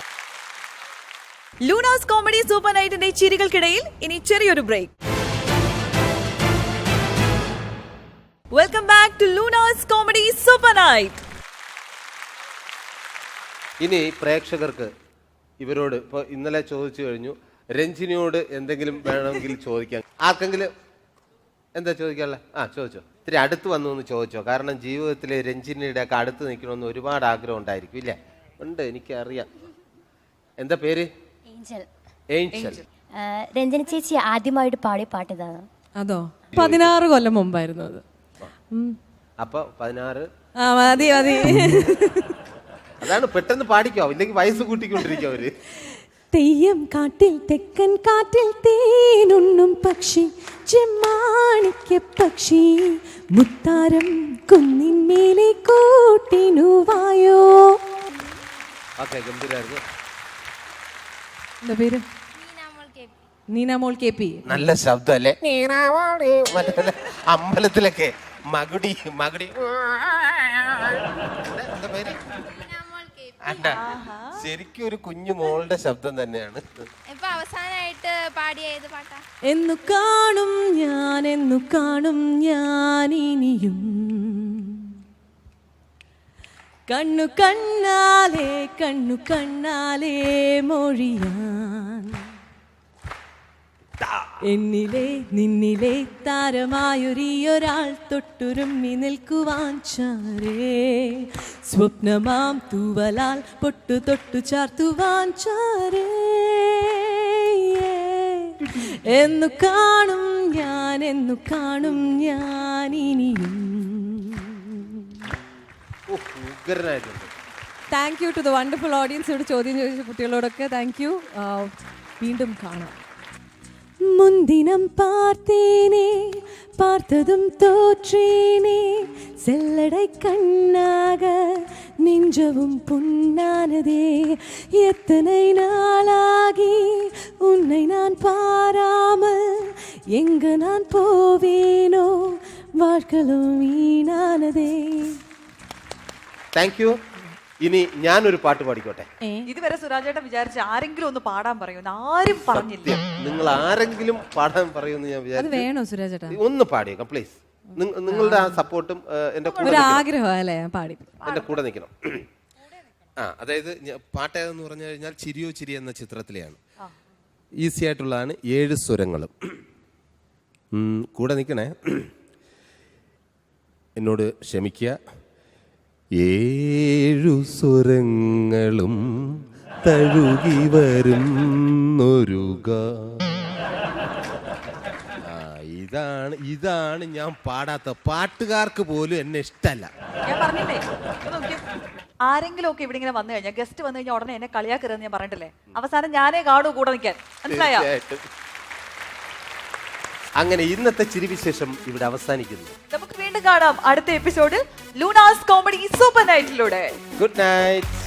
ലൂണാസ് കോമഡി സൂപ്പർ നൈറ്റിന്റെ ചിരികൾക്കിടയിൽ ഇനി ചെറിയൊരു break. Welcome back to Luna's comedy super night. ഇനി പ്രേക്ഷകർക്ക് ഇവരോട് ഇപ്പോൾ ഇന്നലെ ചോദിച്ചു കഴിഞ്ഞു. രഞ്ജിനിയോട് എന്തെങ്കിലും വേണമെങ്കിൽ ചോദിക്കാം. ആർക്കെങ്കിലും എന്താ ചോദിക്കാനുള്ളത്? ചോദിച്ചോ. ഇത്തിരി അടുത്ത് വന്നു എന്ന് ചോദിച്ചോ. കാരണം ജീവിതത്തിൽ രഞ്ജിനിയുടെ ഒക്കെ അടുത്ത് നിൽക്കണമെന്ന് ഒരുപാട് ആഗ്രഹം ഉണ്ടായിരിക്കും ഇല്ലേ? ഉണ്ട്, എനിക്കറിയാം. എന്താ പേര്? ഏഞ്ചൽ. രഞ്ജന ചേച്ചി ആദ്യമായിട്ട് പാടിയ പാട്ട് ഇതാണ്. അതോ 16 കൊല്ലം മുമ്പായിരുന്നു അത്. അപ്പൊ 16. മതി മതി. അതാണ് പെട്ടെന്ന് പാടിക്കോ, ഇല്ലെങ്കിൽ വയസ്സ് കൂട്ടിക്കൊണ്ടിരിക്കും അവര്. തെയ്യം കാട്ടിൽ തെക്കൻ കാട്ടിൽ തേനുണ്ണും പക്ഷി ചെമ്മാണിക്ക പക്ഷി മുത്താരം കുന്നിന്മേലെ കൂട്ടിനുവായോ. ഓക്കെ, ഗംഭീരായിരുന്നു. എന്താ പേര്? നീനാമോൾ KP. നല്ല ശബ്ദം അല്ലേ? അമ്പലത്തിലൊക്കെ മകുടി മകുടി. എന്താ പേര്? ശരിക്കും ഒരു കുഞ്ഞു മോളുടെ ശബ്ദം തന്നെയാണ്. ഇപ്പൊ അവസാനമായിട്ട് പാടിയ ഏത് പാട്ടാ? എന്നു കാണും ഞാൻ ഇനിയും കണ്ണു കണ്ണാലേ മൊഴിയാൻ എന്നിലെ നിന്നിലെ താരമായൊരിയൊരാൾ തൊട്ടുരുമ്മി നിൽക്കുവാൻ ചാരേ സ്വപ്നമാം തൂവലാൽ പൊട്ടു തൊട്ടു ചാർത്തുവാൻ ചാരേ എന്നു കാണും ഞാൻ ഇനിയും. Thank you to the wonderful ഓഡിയൻസിനോട് ചോദ്യം ചോദിച്ച കുട്ടികളോടൊക്കെ താങ്ക് യു. വീണ്ടും കാണാം. முன்தினம் பார்த்தேனே பார்த்ததும் தோற்றேனே செல்லடை கண்ணாக நெஞ்சவும் புண்ணானதே எத்தனை நாளாகி உன்னை நான் பாராமல் எங்கு நான் போவேனோ வாழ்க்கையும் வீணானதே. Thank you. ഇനി ഞാനൊരു പാട്ട് പാടിക്കോട്ടെ. ഇതുവരെ സുരാജേട്ടൻ വിചാരിച്ച ആരെങ്കിലും ഒന്ന് പാടാൻ പറയുമെന്ന് ആരും പറഞ്ഞില്ല. നിങ്ങൾ ആരെങ്കിലും പാടാൻ പറയുമെന്ന് ഞാൻ വിചാരിച്ചു. വേണോ സുരാജേട്ടാ? ഒന്ന് പാടിയേക്കാം പ്ലീസ്. നിങ്ങളുടെ ആ സപ്പോർട്ടും എന്റെ കൂടെ എന്റെ കൂടെ നിൽക്കണം. അതായത് പാട്ട് ഏതെന്ന് പറഞ്ഞു കഴിഞ്ഞാൽ ചിരിയോ ചിരി എന്ന ചിത്രത്തിലെയാണ്. ഈസി ആയിട്ടുള്ളതാണ്. 7 സ്വരങ്ങളും. കൂടെ നിൽക്കണേ. എന്നോട് ക്ഷമിക്കുക. 7 സ്വരങ്ങളും തഴുകി വരുന്നൊരു ഇതാണ് ഞാൻ പാടാത്ത. പാട്ടുകാർക്ക് പോലും എന്നെ ഇഷ്ടമല്ല. ഞാൻ പറഞ്ഞില്ലേ, ഇത് നോക്കിയേ. ആരെങ്കിലും ഒക്കെ ഇവിടെ ഇങ്ങനെ വന്നു കഴിഞ്ഞാൽ, ഗസ്റ്റ് വന്നു കഴിഞ്ഞാൽ ഉടനെ എന്നെ കളിയാക്കരുതെന്ന് ഞാൻ പറഞ്ഞിട്ടില്ലേ? അവസാനം ഞാനേ കാണൂ കൂടെ നിൽക്കാൻ. മനസ്സിലായോ? അങ്ങനെ ഇന്നത്തെ ചിരിവിശേഷം ഇവിടെ അവസാനിക്കുന്നു. നമുക്ക് വീണ്ടും കാണാം അടുത്ത എപ്പിസോഡിൽ ലൂണാസ് കോമഡി സൂപ്പർ നൈറ്റിലൂടെ. Good night.